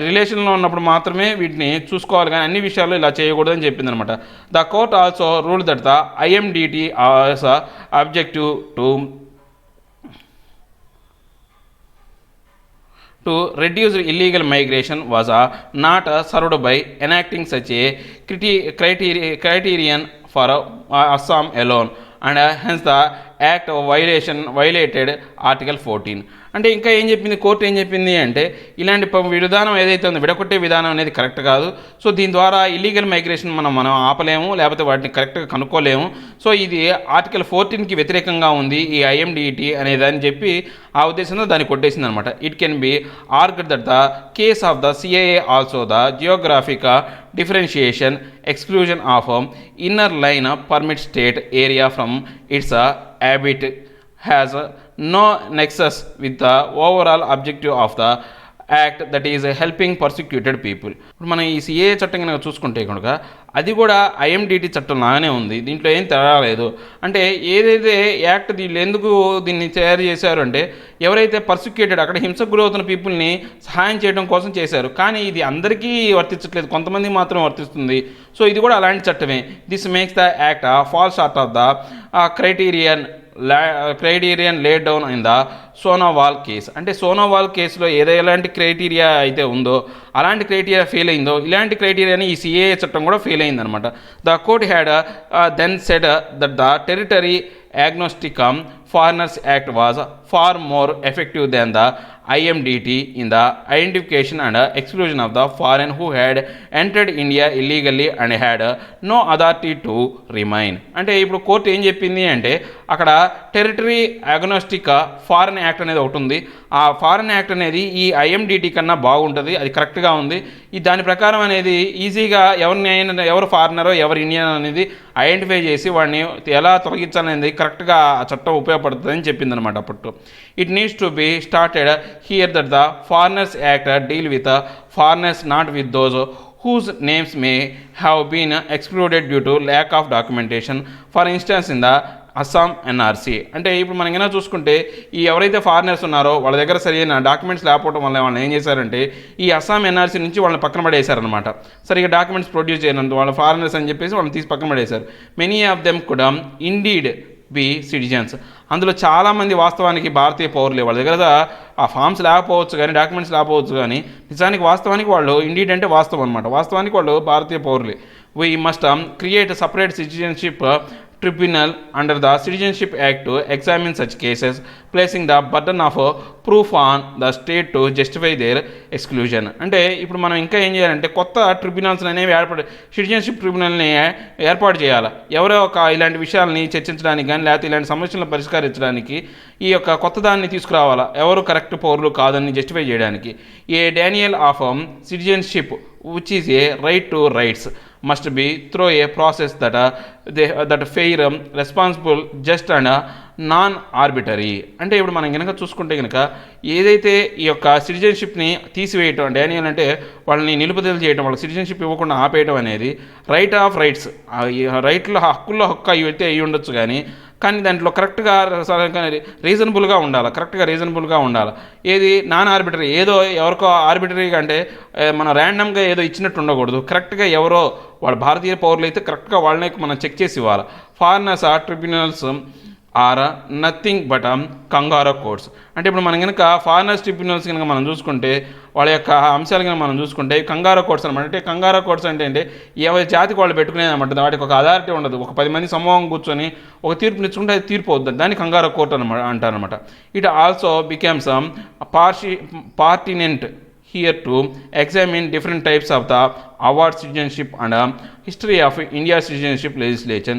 రిలేషన్లో ఉన్నప్పుడు మాత్రమే వీటిని చూసుకోవాలి కానీ అన్ని విషయాల్లో ఇలా చేయకూడదని చెప్పిందనమాట. The court also rule that the IMDT as objective to reduce illegal migration was not served by enacting such a criterion for Assam alone, and hence the act violated Article 14. అంటే ఇంకా ఏం చెప్పింది కోర్టు ఏం చెప్పింది అంటే ఇలాంటి విధానం ఏదైతే ఉందో విడగొట్టే విధానం అనేది కరెక్ట్ కాదు. సో దీని ద్వారా ఇల్లీగల్ మైగ్రేషన్ మనం ఆపలేము లేకపోతే వాటిని కరెక్ట్గా కనుక్కోలేము. సో ఇది ఆర్టికల్ 14కి వ్యతిరేకంగా ఉంది ఈ ఐఎండిటి అనేదని చెప్పి ఆ ఉద్దేశంతో దాన్ని కొట్టేసింది అనమాట. It can be argued that the case of the CAA also the geographic differentiation exclusion of inner line permit state area from its habit has no nexus with the overall objective of the act that is helping persecuted people. ఇప్పుడు మనం ఈ CAA చట్టం కనుక చూసుకుంటే కనుక అది కూడా ఐఎండిటి చట్టం లాగానే ఉంది, దీంట్లో ఏం తేడా లేదు. అంటే ఏదైతే యాక్ట్ వీళ్ళు ఎందుకు దీన్ని తయారు చేశారు అంటే ఎవరైతే పర్సిక్యూటెడ్ అక్కడ హింసకు గురవుతున్న పీపుల్ని సహాయం చేయడం కోసం చేశారు. కానీ ఇది అందరికీ వర్తించట్లేదు, కొంతమందికి మాత్రం వర్తిస్తుంది. సో ఇది కూడా అలాంటి చట్టమే. This makes the act fall short of the criterion laid down in the Sonowal case. అంటే సోనోవాల్ కేసులో ఎలాంటి క్రైటీరియా అయితే ఉందో అలాంటి క్రైటీరియా ఫెయిల్ అయిందో ఇలాంటి క్రైటీరియాని ఈ సిఏఏ చట్టం కూడా ఫెయిల్ అయిందనమాట. The court had then said that the territory agnosticum foreigners act was far more effective than the IMDT in the identification and exclusion of the foreign who had entered India illegally and had no authority to remain. అంటే ఇప్పుడు court ఏం చెప్పింది అంటే అక్కడ territory agnostic foreign act అనేది ఒకటి ఉంది. ఆ ఫారెన్ యాక్ట్ అనేది ఈ ఐఎండిటీ కన్నా బాగుంటుంది, అది కరెక్ట్గా ఉంది. ఈ దాని ప్రకారం అనేది ఈజీగా ఎవరు ఫారినరో ఎవరు ఇండియన్ అనేది ఐడెంటిఫై చేసి వాడిని ఎలా తొలగించాలనేది కరెక్ట్గా ఆ చట్టం ఉపయోగపడుతుందని చెప్పింది అనమాట. అప్పట్లో it needs to be started here that the foreigners act deal with foreigners not with those whose names may have been excluded due to lack of documentation, for instance in the Assam NRC. అంటే ఇప్పుడు మనం ఏమైనా చూసుకుంటే ఈ ఎవరైతే foreigners ఉన్నారో వాళ్ళ దగ్గర సరైన డాక్యుమెంట్స్ లేకపోవడం వల్ల వాళ్ళని ఏం చేశారంటే ఈ అస్సాం ఎన్ఆర్సీ నుంచి వాళ్ళని పక్కన పడేశారనమాట. సరిగ్గా డాక్యుమెంట్స్ ప్రొడ్యూస్ చేయనందు వాళ్ళ ఫారినర్స్ అని చెప్పేసి వాళ్ళని తీసి పక్కన పడేశారు. మెనీ ఆఫ్ దెమ్ కూడా ఇండీడ్ బి సిటిజన్స్. అందులో చాలామంది వాస్తవానికి భారతీయ పౌరులే, వాళ్ళ దగ్గర ఆ ఫామ్స్ లేకపోవచ్చు కానీ డాక్యుమెంట్స్ లేకపోవచ్చు కానీ నిజానికి వాస్తవానికి వాళ్ళు ఇండీడ్ అంటే వాస్తవం అనమాట, వాస్తవానికి వాళ్ళు భారతీయ పౌరులే. We must create separate citizenship tribunal under the Citizenship Act to examine such cases, placing the burden of proof on the state to justify their exclusion. అంటే ఇప్పుడు మనం ఇంకా ఏం చేయాలంటే కొత్త ట్రిబ్యునల్స్ అనేవి సిటిజన్షిప్ ట్రిబ్యునల్ని ఏర్పాటు చేయాలి. ఎవరో ఒక ఇలాంటి విషయాలని చర్చించడానికి కానీ లేకపోతే ఇలాంటి సమస్యలను పరిష్కరించడానికి ఈ యొక్క కొత్త దాన్ని తీసుకురావాలా, ఎవరు కరెక్ట్ పౌరులు కాదని జస్టిఫై చేయడానికి. A denial of citizenship which is a right to rights must be through a process that fair, responsible, just and non arbitrary. అంటే ఇప్పుడు మనం కనుక చూసుకుంటే కనుక ఏదైతే ఈ యొక్క సిటిజన్షిప్ని తీసివేయటం డానియల్ అంటే వాళ్ళని నిలుపుదల చేయటం, వాళ్ళకి సిటిజన్షిప్ ఇవ్వకుండా ఆపేయటం అనేది రైట్ ఆఫ్ రైట్స్, రైట్లో హక్కుల్లో హక్కు అయితే అయ్యి ఉండొచ్చు కానీ దాంట్లో కరెక్ట్గా రీజనబుల్గా ఉండాలి, కరెక్ట్గా రీజనబుల్గా ఉండాలి. ఏది నాన్ ఆర్బిటరీ, ఏదో ఎవరికో ఆర్బిటరీగా అంటే మనం ర్యాండమ్గా ఏదో ఇచ్చినట్టు ఉండకూడదు. కరెక్ట్గా ఎవరో వాళ్ళు భారతీయ పౌరులు అయితే కరెక్ట్గా వాళ్ళని మనం చెక్ చేసి ఇవ్వాలి. Foreigners tribunals are nothing but kangaroo courts. అంటే ఇప్పుడు మనం కనుక ఫారినర్స్ ట్రిబ్యునల్స్ కనుక మనం చూసుకుంటే వాళ్ళ యొక్క అంశాలు కనుక మనం చూసుకుంటే కంగారో కోర్ట్స్ అనమాట. అంటే కంగారో కోర్ట్స్ అంటే ఎవరి జాతికి వాళ్ళు పెట్టుకునేది అనమాట, వాటికి ఒక అథారిటీ ఉండదు. ఒక 10 మంది సమూహం కూర్చొని ఒక తీర్పు ఇచ్చుకుంటే అది తీర్పు అవుతుంది, దాన్ని కంగారో కోర్ట్ అనమాట అంటారనమాట. It also becomes pertinent here to examine different types of the award citizenship and history of India citizenship legislation.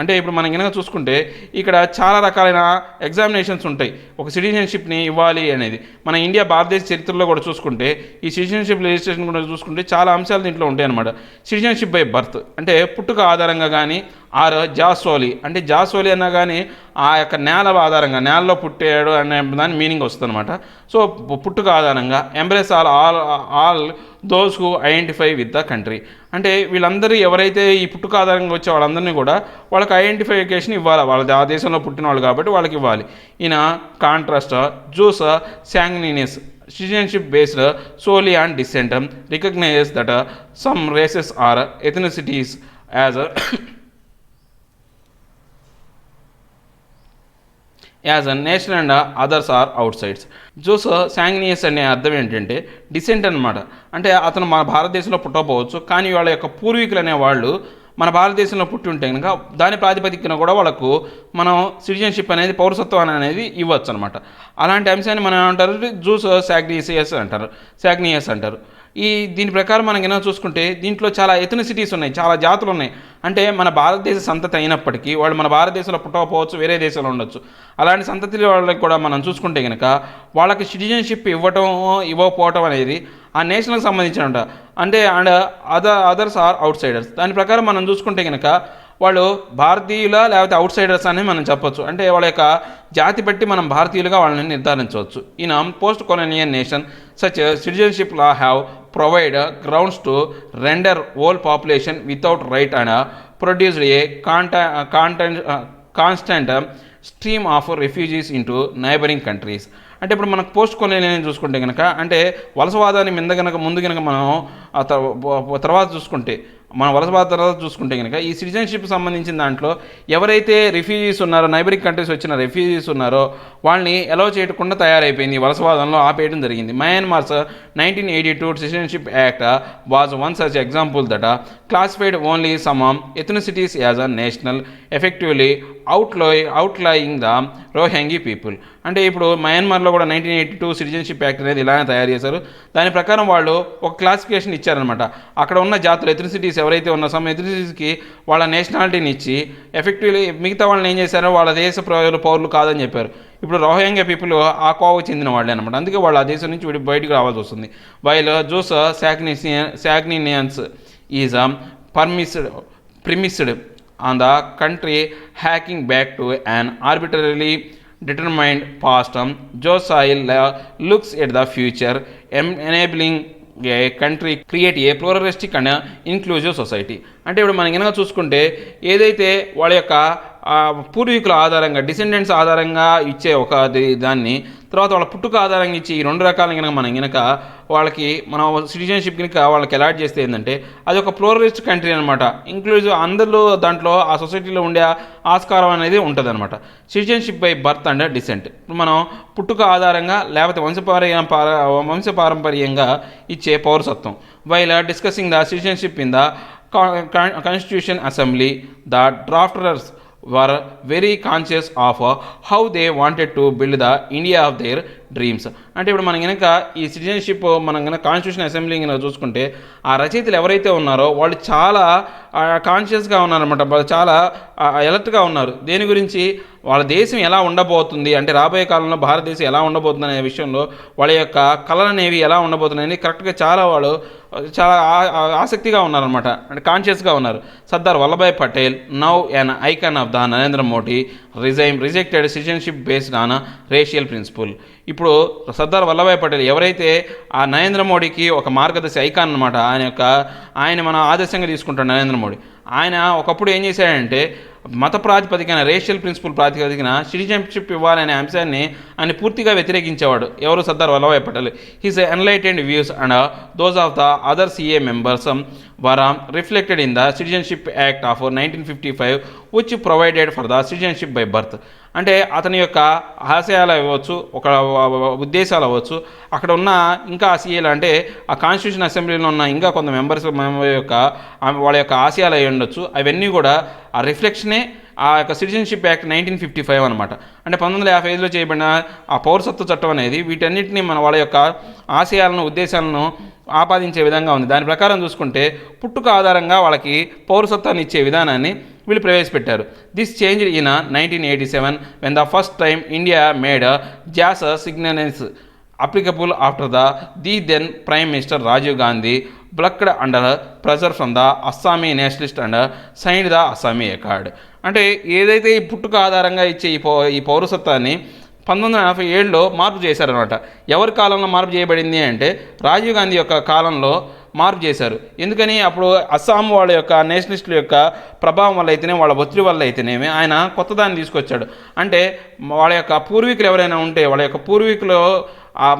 అంటే ఇప్పుడు మనం కనుక చూసుకుంటే ఇక్కడ చాలా రకాలైన ఎగ్జామినేషన్స్ ఉంటాయి ఒక సిటిజన్షిప్ని ఇవ్వాలి అనేది. మన ఇండియా భారతదేశ చరిత్రలో కూడా చూసుకుంటే ఈ సిటిజన్షిప్ లెజిస్లేషన్ కూడా చూసుకుంటే చాలా అంశాలు దీంట్లో ఉంటాయి అన్నమాట. సిటిజన్షిప్ బై బర్త్ అంటే పుట్టుక ఆధారంగా కానీ, ఆర్ జాసోలి అంటే జాసోలి అన్నా కానీ ఆ యొక్క నేల ఆధారంగా, నేలలో పుట్టాడు అనే దాని మీనింగ్ వస్తుంది అనమాట. సో పుట్టుక ఆధారంగా embrace all those who identify with the country. అంటే వీళ్ళందరూ ఎవరైతే ఈ పుట్టుక ఆధారంగా వచ్చే వాళ్ళందరినీ కూడా వాళ్ళకి ఐడెంటిఫికేషన్ ఇవ్వాలి, వాళ్ళ ఆ దేశంలో పుట్టిన వాళ్ళు కాబట్టి వాళ్ళకి ఇవ్వాలి. ఈయన contrast jus sanguinis citizenship based solely on descent recognizes that some races or ethnicities as a nation and others are outsides. Jus sanguinis అనే అర్థం ఏంటంటే డిసెంట్ అనమాట. అంటే అతను మన భారతదేశంలో పుట్టకపోవచ్చు కానీ వాళ్ళ యొక్క పూర్వీకులు అనేవాళ్ళు మన భారతదేశంలో పుట్టి ఉంటే కనుక దాని ప్రాతిపదికన కూడా వాళ్ళకు మనం సిటిజన్షిప్ అనేది పౌరసత్వం అనేది ఇవ్వచ్చు అనమాట. అలాంటి అంశాన్ని మనం ఏమంటారు, జూస్ శాగ్నియస్ అంటారు. దీని ప్రకారం మనం ఏమైనా చూసుకుంటే దీంట్లో చాలా ఎథనిసిటీస్ ఉన్నాయి, చాలా జాతులు ఉన్నాయి. అంటే మన భారతదేశ సంతతి అయినప్పటికీ వాళ్ళు మన భారతదేశంలో పుట్టకపోవచ్చు, వేరే దేశంలో ఉండొచ్చు. అలాంటి సంతతి వాళ్ళకి కూడా మనం చూసుకుంటే కనుక వాళ్ళకి సిటిజన్షిప్ ఇవ్వకపోవటం అనేది ఆ నేషనల్కి సంబంధించిన అంటే and others are out Zydus. దాని ప్రకారం మనం చూసుకుంటే కనుక వాళ్ళు భారతీయుల లేకపోతే అవుట్ సైడర్స్ అని మనం చెప్పొచ్చు. అంటే వాళ్ళ యొక్క జాతి బట్టి మనం భారతీయులుగా వాళ్ళని నిర్ధారించవచ్చు. In post colonial nation such citizenship law have provide grounds to render whole population without right and produced a constant stream of refugees into neighboring countries. అంటే ఇప్పుడు మనకు పోస్ట్ కొలోనియల్ చూసుకుంటే కనుక, అంటే వలసవాదాన్ని ముందు కనుక మనం తర్వాత చూసుకుంటే, మన వలసవాద తర్వాత చూసుకుంటే కనుక ఈ సిటిజన్షిప్ సంబంధించిన దాంట్లో ఎవరైతే రిఫ్యూజీస్ ఉన్నారో, నైబరింగ్ కంట్రీస్ వచ్చిన రిఫ్యూజీస్ ఉన్నారో వాళ్ళని అలౌ చేయకుండా తయారైపోయింది. వలసవాదంలో ఆపేయడం జరిగింది. Myanmar's 1982 citizenship act was one such example that classified only some ethnicities as a national effectively outlawing the Rohingya people. అంటే ఇప్పుడు మయన్మార్లో కూడా 1982 సిటిజన్షిప్ యాక్ట్ అనేది ఇలానే తయారు చేశారు. దాని ప్రకారం వాళ్ళు ఒక క్లాసిఫికేషన్ ఇచ్చారనమాట. అక్కడ ఉన్న జాతులు ఎథ్నిసిటీస్ ఎవరైతే ఉన్న సమ్ ఎథ్నిసిటీస్కి వాళ్ళ నేషనాలిటీని ఇచ్చి ఎఫెక్టివ్లీ మిగతా వాళ్ళని ఏం చేశారో వాళ్ళ దేశ పౌరులు కాదని చెప్పారు. ఇప్పుడు రోహింగ్యా పీపుల్ ఆ కోవకు చెందిన వాళ్ళే అనమాట. అందుకే వాళ్ళు ఆ దేశం నుంచి బయటకు రావాల్సి వస్తుంది. While jus sanguinis is premised on the country hacking back to an arbitrarily determined past. Josiah looks at the future, enabling a country create a pluralistic and inclusive society. అంటే ఇప్పుడు మనం కనుక చూసుకుంటే ఏదైతే వాళ్ళ యొక్క పూర్వీకుల ఆధారంగా, డిసెండెంట్స్ ఆధారంగా ఇచ్చే ఒక దాన్ని తర్వాత వాళ్ళ పుట్టుక ఆధారంగా ఇచ్చి ఈ రెండు రకాల కనుక మనం కనుక వాళ్ళకి మనం సిటిజన్షిప్ కనుక వాళ్ళకి అలాట్ చేస్తే ఏంటంటే అది ఒక ప్లూరలిస్ట్ కంట్రీ అనమాట. ఇంక్లూజివ్ అందరూ దాంట్లో ఆ సొసైటీలో ఉండే ఆస్కారం అనేది ఉంటుంది అనమాట. Citizenship by birth and descent మనం పుట్టుక ఆధారంగా లేకపోతే వంశపారంపర్యంగా ఇచ్చే పౌరసత్వం. While discussing the citizenship in the Constitution Assembly, the drafters were very conscious of how they wanted to build the India of their dreams. అంటే ఇప్పుడు మనం కనుక ఈ సిటిజన్షిప్ మనం కనుక కాన్స్టిట్యూషన్ అసెంబ్లీ కనుక చూసుకుంటే ఆ రచయితలు ఎవరైతే ఉన్నారో వాళ్ళు చాలా కాన్షియస్గా ఉన్నారనమాట. వాళ్ళు చాలా అలర్ట్గా ఉన్నారు. దేని గురించి, వాళ్ళ దేశం ఎలా ఉండబోతుంది, అంటే రాబోయే కాలంలో భారతదేశం ఎలా ఉండబోతుంది అనే విషయంలో వాళ్ళ యొక్క కళలు అనేవి ఎలా ఉండబోతున్నాయని కరెక్ట్గా వాళ్ళు చాలా ఆసక్తిగా ఉన్నారనమాట. అంటే కాన్షియస్గా ఉన్నారు. Sardar Vallabhbhai Patel now an icon of the Narendra Modi rejected citizenship based on racial principle. ఇప్పుడు సర్దార్ వల్లభాయ్ పటేల్ ఎవరైతే ఆ నరేంద్ర మోడీకి ఒక మార్గదర్శి ఐకాన్ అనమాట. ఆయన మన ఆదర్శంగా తీసుకుంటాడు నరేంద్ర మోడీ. ఆయన ఒకప్పుడు ఏం చేశాడంటే మత ప్రాతిపదికన, రేషియల్ ప్రిన్సిపల్ ప్రాతిపదికన సిటిజన్షిప్ ఇవ్వాలనే అంశాన్ని ఆయన పూర్తిగా వ్యతిరేకించేవాడు. ఎవరు? Sardar Vallabhbhai Patel. His enlightened views and those of the other CA members were reflected in the citizenship act of 1955 which provided for the citizenship by birth. అంటే అతని యొక్క ఆశయాలు అవ్వచ్చు, ఒక ఉద్దేశాలు అవ్వచ్చు, అక్కడ ఉన్న ఇంకా సీఏలు అంటే ఆ కాన్స్టిట్యూషన్ అసెంబ్లీలో ఉన్న ఇంకా కొంత మెంబర్స్ యొక్క వాళ్ళ యొక్క ఆశయాలు అయి ఉండొచ్చు. అవన్నీ కూడా ఆ రిఫ్లెక్షనే ఆ యొక్క సిటిజన్షిప్ యాక్ట్ 1955 అనమాట. అంటే 1955లో చేయబడిన ఆ పౌరసత్వ చట్టం అనేది వీటన్నిటిని వాళ్ళ యొక్క ఆశయాలను, ఉద్దేశాలను ఆపాదించే విధంగా ఉంది. దాని ప్రకారం చూసుకుంటే పుట్టుక ఆధారంగా వాళ్ళకి పౌరసత్వాన్ని ఇచ్చే విధానాన్ని వీళ్ళు ప్రవేశపెట్టారు. This change in 1987 when the first time India made jus sanguinis applicable after the then prime minister Rajiv Gandhi buckled under pressure from the Assamese nationalist and signed the Assamese accord. అంటే ఏదైతే ఈ పుట్టుక ఆధారంగా ఇచ్చే ఈ పౌరసత్వాన్ని 1947లో మార్పు చేశారనమాట. ఎవరి కాలంలో మార్పు చేయబడింది అంటే రాజీవ్ గాంధీ యొక్క కాలంలో మార్పు చేశారు. ఎందుకని? అప్పుడు అస్సాం వాళ్ళ యొక్క నేషనలిస్టుల యొక్క ప్రభావం వల్ల అయితేనే, వాళ్ళ ఒత్తిడి వల్ల అయితేనేమి ఆయన కొత్త దాన్ని తీసుకొచ్చాడు. అంటే వాళ్ళ యొక్క పూర్వీకులు ఎవరైనా ఉంటే, వాళ్ళ యొక్క పూర్వీకులు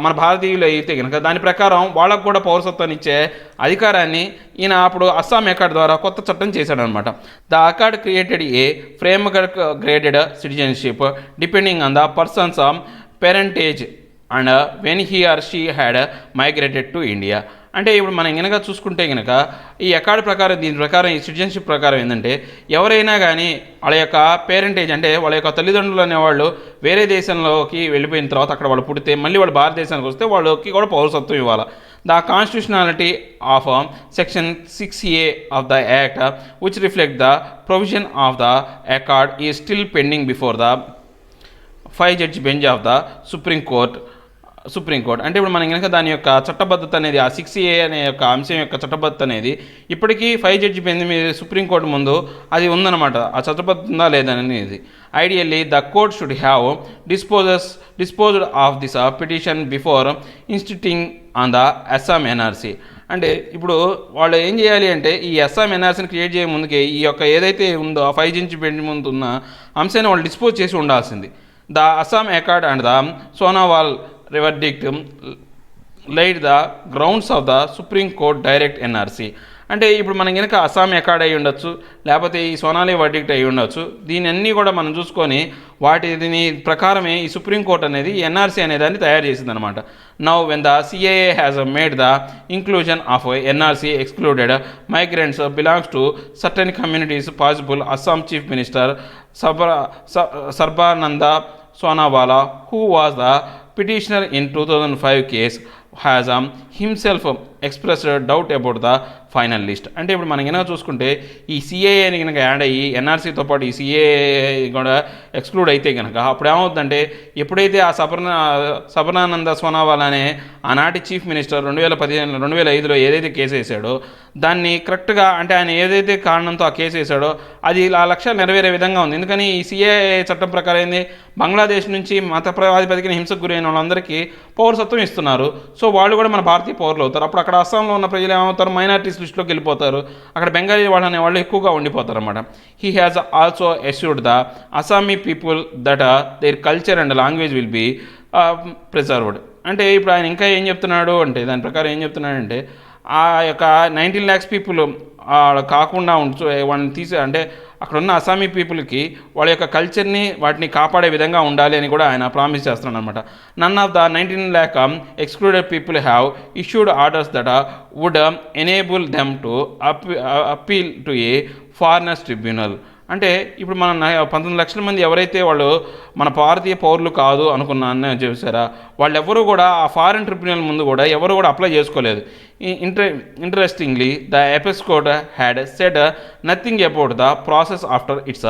మన భారతీయులు అయితే కనుక దాని ప్రకారం వాళ్ళకు కూడా పౌరసత్వాన్ని ఇచ్చే అధికారాన్ని ఈయన అప్పుడు అస్సాం అకార్డ్ ద్వారా కొత్త చట్టం చేశాడనమాట. The accord created a framework graded citizenship depending on the person's parentage and when he or she had migrated to India. అంటే ఇప్పుడు మనం కనుక చూసుకుంటే కనుక ఈ అకార్డ్ ప్రకారం, దీని ప్రకారం, ఈ సిటిజన్షిప్ ప్రకారం ఏంటంటే ఎవరైనా కానీ వాళ్ళ యొక్క పేరెంటేజ్ అంటే వాళ్ళ యొక్క తల్లిదండ్రులు అనేవాళ్ళు వేరే దేశంలోకి వెళ్ళిపోయిన తర్వాత అక్కడ వాళ్ళు పుడితే మళ్ళీ వాళ్ళు భారతదేశానికి వస్తే వాళ్ళకి కూడా పౌరసత్వం ఇవ్వాలి. The constitutionality of section 6A of the act which reflect the provision of the accord is still pending before the 5 judge bench of the Supreme Court Supreme Court. అంటే ఇప్పుడు మనం కనుక దాని యొక్క చట్టబద్ధత అనేది ఆ 6A అనే యొక్క అంశం యొక్క చట్టబద్ధత అనేది ఇప్పటికీ 5 జడ్జి బెంచ్ మీద సుప్రీంకోర్టు ముందు అది ఉందన్నమాట. ఆ చట్టబద్ధత ఉందా లేదనేది. Ideally the court should have disposed of this petition before instituting on the Assam NRC. అంటే ఇప్పుడు వాళ్ళు ఏం చేయాలి అంటే ఈ అస్సాం ఎన్ఆర్సీని క్రియేట్ చేయ ముందుకే ఈ యొక్క ఏదైతే ఉందో ఆ 5 జడ్జి బెంచ్ ముందు ఉన్న అంశాన్ని వాళ్ళు డిస్పోజ్ చేసి ఉండాల్సింది. The Assam accord and the Sonowal verdict laid the grounds of the Supreme Court direct NRC. అంటే ఇప్పుడు మనం కనుక అస్సాం అకార్డ్ అయి ఉండొచ్చు, లేకపోతే ఈ సోనాలి వర్డిక్ట్ అయి ఉండొచ్చు. దీని అన్నీ కూడా మనం చూసుకొని దీని ప్రకారమే ఈ సుప్రీంకోర్టు అనేది ఎన్ఆర్సీ అనేదాన్ని తయారు చేసింది అనమాట. Now when the CAA has made the inclusion of NRC excluded migrants belongs to certain communities possible, Assam chief minister Sarbananda Sonowal, who was the petitioner in 2005 case, has himself expressed doubt about the final list. అంటే ఇప్పుడు మనం కనుక చూసుకుంటే ఈ సిఏఏని కనుక add అయ్యి ఎన్ఆర్సీతో పాటు ఈ సిఏఏ కూడా ఎక్స్క్లూడ్ అయితే కనుక అప్పుడు ఏమవుతుందంటే ఎప్పుడైతే ఆ సబర్ణానంద సోనావాల్ అనే ఆనాటి చీఫ్ మినిస్టర్ 2005లో ఏదైతే కేసు వేసాడో దాన్ని కరెక్ట్గా అంటే ఆయన ఏదైతే కారణంతో ఆ కేసు వేసాడో అది ఆ లక్ష్యాలు నెరవేరే విధంగా ఉంది. ఎందుకని ఈ సిఏఏ చట్టం ప్రకారం ఏంది, బంగ్లాదేశ్ నుంచి మత ప్రాతిపదికన హింసకు గురైన వాళ్ళందరికీ పౌరసత్వం ఇస్తున్నారు. సో వాళ్ళు కూడా మన భారతీయ పౌరులు అవుతారు. అప్పుడు అక్కడ అస్సాంలో ఉన్న ప్రజలు ఏమవుతారు, మైనారిటీస్ లిస్టులోకి వెళ్ళిపోతారు. అక్కడ బెంగాలీ వాళ్ళు అనే వాళ్ళు ఎక్కువగా ఉండిపోతారు అన్నమాట. He has also assured the Assamese people that their culture and language will be preserved. అంటే ఇప్పుడు ఆయన ఇంకా ఏం చెప్తున్నాడు అంటే దాని ప్రకారం ఏం చెప్తున్నాడంటే ఆ యొక్క 19 lakhs పీపుల్ కాకుండా వాళ్ళని తీసే అంటే అక్కడ ఉన్న అస్సామీ పీపుల్కి వాళ్ళ యొక్క కల్చర్ని వాటిని కాపాడే విధంగా ఉండాలి అని కూడా ఆయన ప్రామిస్ చేస్తున్నాడు అనమాట. None of the 19 lakh excluded people have issued orders that would enable them to appeal to a foreigners tribunal. అంటే ఇప్పుడు మన 19 లక్షల మంది ఎవరైతే వాళ్ళు మన భారతీయ పౌరులు కాదు అనుకున్నా చూసారా, వాళ్ళెవరూ కూడా ఆ ఫారిన్ ట్రిబ్యునల్ ముందు కూడా ఎవరు కూడా అప్లై చేసుకోలేదు. Interestingly the apex court had said nothing about the process after it's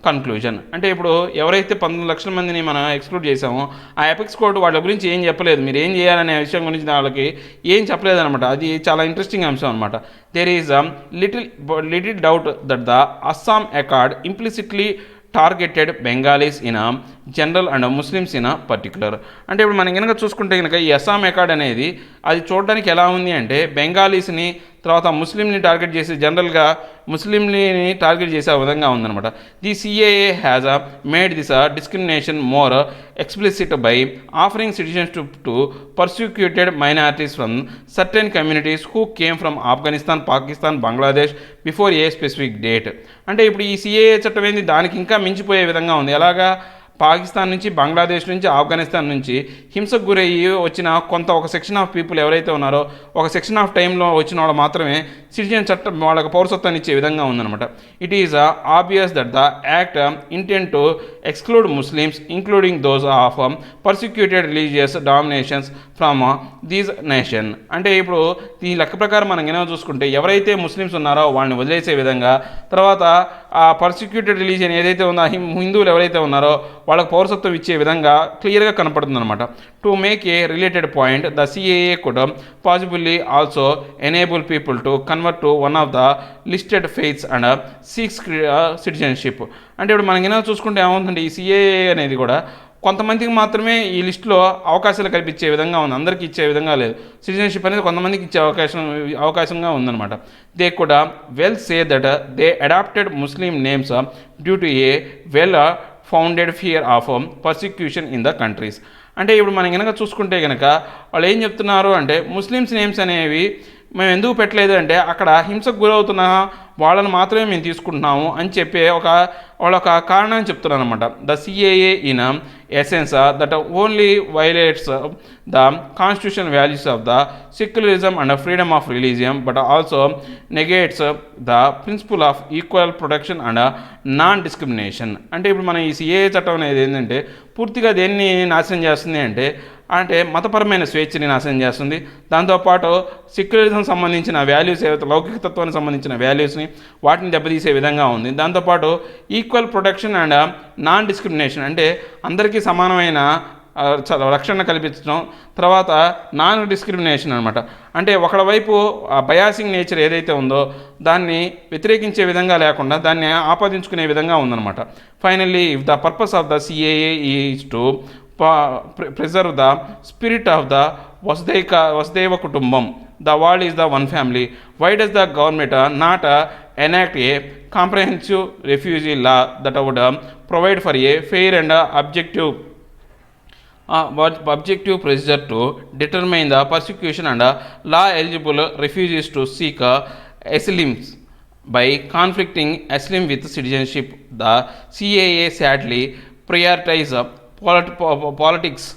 conclusion. అంటే ఇప్పుడు ఎవరైతే 19 లక్షల మందిని మనం ఎక్స్క్లూడ్ చేసామో ఆ ఎపెక్స్ కోర్టు వాళ్ళ గురించి ఏం చెప్పలేదు, మీరు ఏం చేయాలనే విషయం గురించి వాళ్ళకి ఏం చెప్పలేదు అనమాట. అది చాలా ఇంట్రెస్టింగ్ అంశం అనమాట. There is little doubt that the Assam accord implicitly targeted Bengalis in general and Muslims in particular. అంటే ఇప్పుడు మనం కనుక చూసుకుంటే కనుక ఈ అస్సాం అకార్డ్ అనేది అది చూడడానికి ఎలా ఉంది అంటే బెంగాలీస్ని తర్వాత ముస్లింని టార్గెట్ చేసి జనరల్గా ముస్లింని టార్గెట్ చేసే విధంగా ఉందన్నమాట. The CAA has made this discrimination more explicit by offering citizenship to persecuted minorities from certain communities who came from Afghanistan, Pakistan, Bangladesh before A specific date. అంటే ఇప్పుడు ఈ సిఏఏ చట్టం ఏంది దానికి ఇంకా మించిపోయే విధంగా ఉంది. ఎలాగా పాకిస్తాన్ నుంచి, బంగ్లాదేశ్ నుంచి, ఆఫ్ఘనిస్తాన్ నుంచి హింసకు గురయ్యి వచ్చిన ఒక సెక్షన్ ఆఫ్ పీపుల్ ఎవరైతే ఉన్నారో ఒక సెక్షన్ ఆఫ్ టైంలో వచ్చిన వాళ్ళు మాత్రమే సిటిజన్ చట్టం వాళ్ళకి పౌరసత్వాన్ని ఇచ్చే విధంగా ఉందన్నమాట. It is obvious that the act intent to exclude Muslims including those of persecuted religious dominations from these nation. అంటే ఇప్పుడు ఈ లెక్క ప్రకారం మనం ఏమైనా చూసుకుంటే ఎవరైతే ముస్లిమ్స్ ఉన్నారో వాళ్ళని వదిలేసే విధంగా, తర్వాత ఆ పర్సిక్యూటెడ్ రిలీజియన్ ఏదైతే ఉందో హిందువులు ఎవరైతే ఉన్నారో వాళ్ళకు పౌరసత్వం ఇచ్చే విధంగా క్లియర్గా కనపడుతుంది అనమాట. To make a related point the CAA could possibly also enable people to convert to one of the listed faiths and seeks citizenship. అంటే ఇప్పుడు మనం ఏమైనా చూసుకుంటే ఏమవుతుందంటే ఈ సిఏఏ అనేది కూడా కొంతమందికి మాత్రమే ఈ లిస్టులో అవకాశాలు కల్పించే విధంగా ఉంది, అందరికీ ఇచ్చే విధంగా లేదు. సిటిజన్షిప్ అనేది కొంతమందికి ఇచ్చే అవకాశంగా ఉందన్నమాట. They could well say that they adapted Muslim names due to a well founded fear of persecution in the countries. అంటే ఇప్పుడు మనం కనుక చూసుకుంటే కనుక వాళ్ళు ఏం చెప్తున్నారు అంటే ముస్లిమ్స్ నేమ్స్ అనేవి మేము ఎందుకు పెట్టలేదు అంటే అక్కడ హింసకు గురవుతున్న వాళ్ళని మాత్రమే మేము తీసుకుంటున్నాము అని చెప్పే వాళ్ళ ఒక కారణాన్ని చెప్తున్నారు అనమాట. The CAA in essence that only violates the constitution values of the secularism and freedom of religion but also negates the principle of equal protection and non discrimination. అంటే ఇప్పుడు మన ఈ సిఏఏ చట్టం అనేది ఏంటంటే పూర్తిగా దేన్ని నాశనం చేస్తుంది అంటే మతపరమైన స్వేచ్ఛని నాశనం చేస్తుంది. దాంతోపాటు సెక్యులరిజం సంబంధించిన వాల్యూస్ ఏవైతే లౌకికతత్వానికి సంబంధించిన వాల్యూస్ని వాటిని దెబ్బతీసే విధంగా ఉంది. దాంతోపాటు equal protection and non discrimination అంటే అందరికీ సమానమైన రక్షణ కల్పించడం, తర్వాత నాన్ డిస్క్రిమినేషన్ అనమాట. అంటే ఒకళ్ళ వైపు బయాసింగ్ నేచర్ ఏదైతే ఉందో దాన్ని వ్యతిరేకించే విధంగా లేకుండా దాన్ని ఆపాదించుకునే విధంగా ఉందన్నమాట. Finally if the purpose of the CAA is to preserve the spirit of the Vasudeva Kutumbam, the world is the one family, why does the government not enact a comprehensive refugee law that would provide for a fair and objective procedure to determine the persecution and law eligible refugees to seek asylum by conflicting asylum with citizenship? The CAA sadly prioritize politics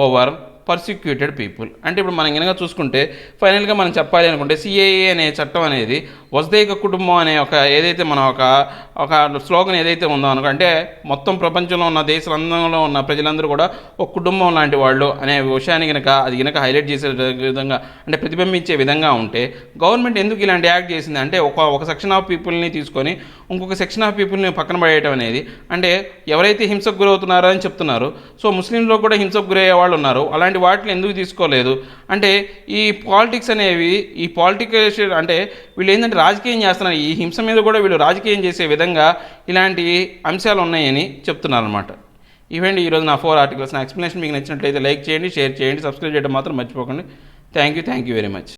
over persecuted people. అంటే ఇప్పుడు మనం కనుక చూసుకుంటే ఫైనల్గా మనం చెప్పాలి అనుకుంటే CAA అనే చట్టం అనేది వసుదైక కుటుంబం అనే ఏదైతే మనం ఒక స్లోగన్ ఏదైతే ఉందో అనుకో, అంటే మొత్తం ప్రపంచంలో ఉన్న దేశాలందరిలో ఉన్న ప్రజలందరూ కూడా ఒక కుటుంబం లాంటి వాళ్ళు అనే విషయాన్ని కనుక హైలైట్ చేసే విధంగా, అంటే ప్రతిబింబించే విధంగా ఉంటే గవర్నమెంట్ ఎందుకు ఇలాంటి యాక్ట్ చేసింది అంటే ఒక సెక్షన్ ఆఫ్ పీపుల్ని తీసుకొని ఇంకొక సెక్షన్ ఆఫ్ పీపుల్ని పక్కన పడేయడం అనేది, అంటే ఎవరైతే హింసకు గురవుతున్నారో అని చెప్తున్నారు, సో ముస్లింలో కూడా హింసకు గురయ్యే వాళ్ళు ఉన్నారు, అలాంటి వాటిని ఎందుకు తీసుకోలేదు అంటే ఈ పాలిటిక్స్ అనేవి, ఈ పాలిటికేషన్ అంటే వీళ్ళు ఏంటంటే రాజకీయం చేస్తున్నారు, ఈ హింస మీద కూడా వీళ్ళు రాజకీయం చేసే విధంగా ఇలాంటి అంశాలు ఉన్నాయని చెప్తున్నారు అనమాట. ఇవండి ఈరోజు నా 4 ఆర్టికల్స్. నా ఎక్స్ప్లెనేషన్ మీకు నచ్చినట్లయితే లైక్ చేయండి, షేర్ చేయండి, సబ్స్క్రైబ్ చేయడం మాత్రం మర్చిపోకండి. Thank you very much.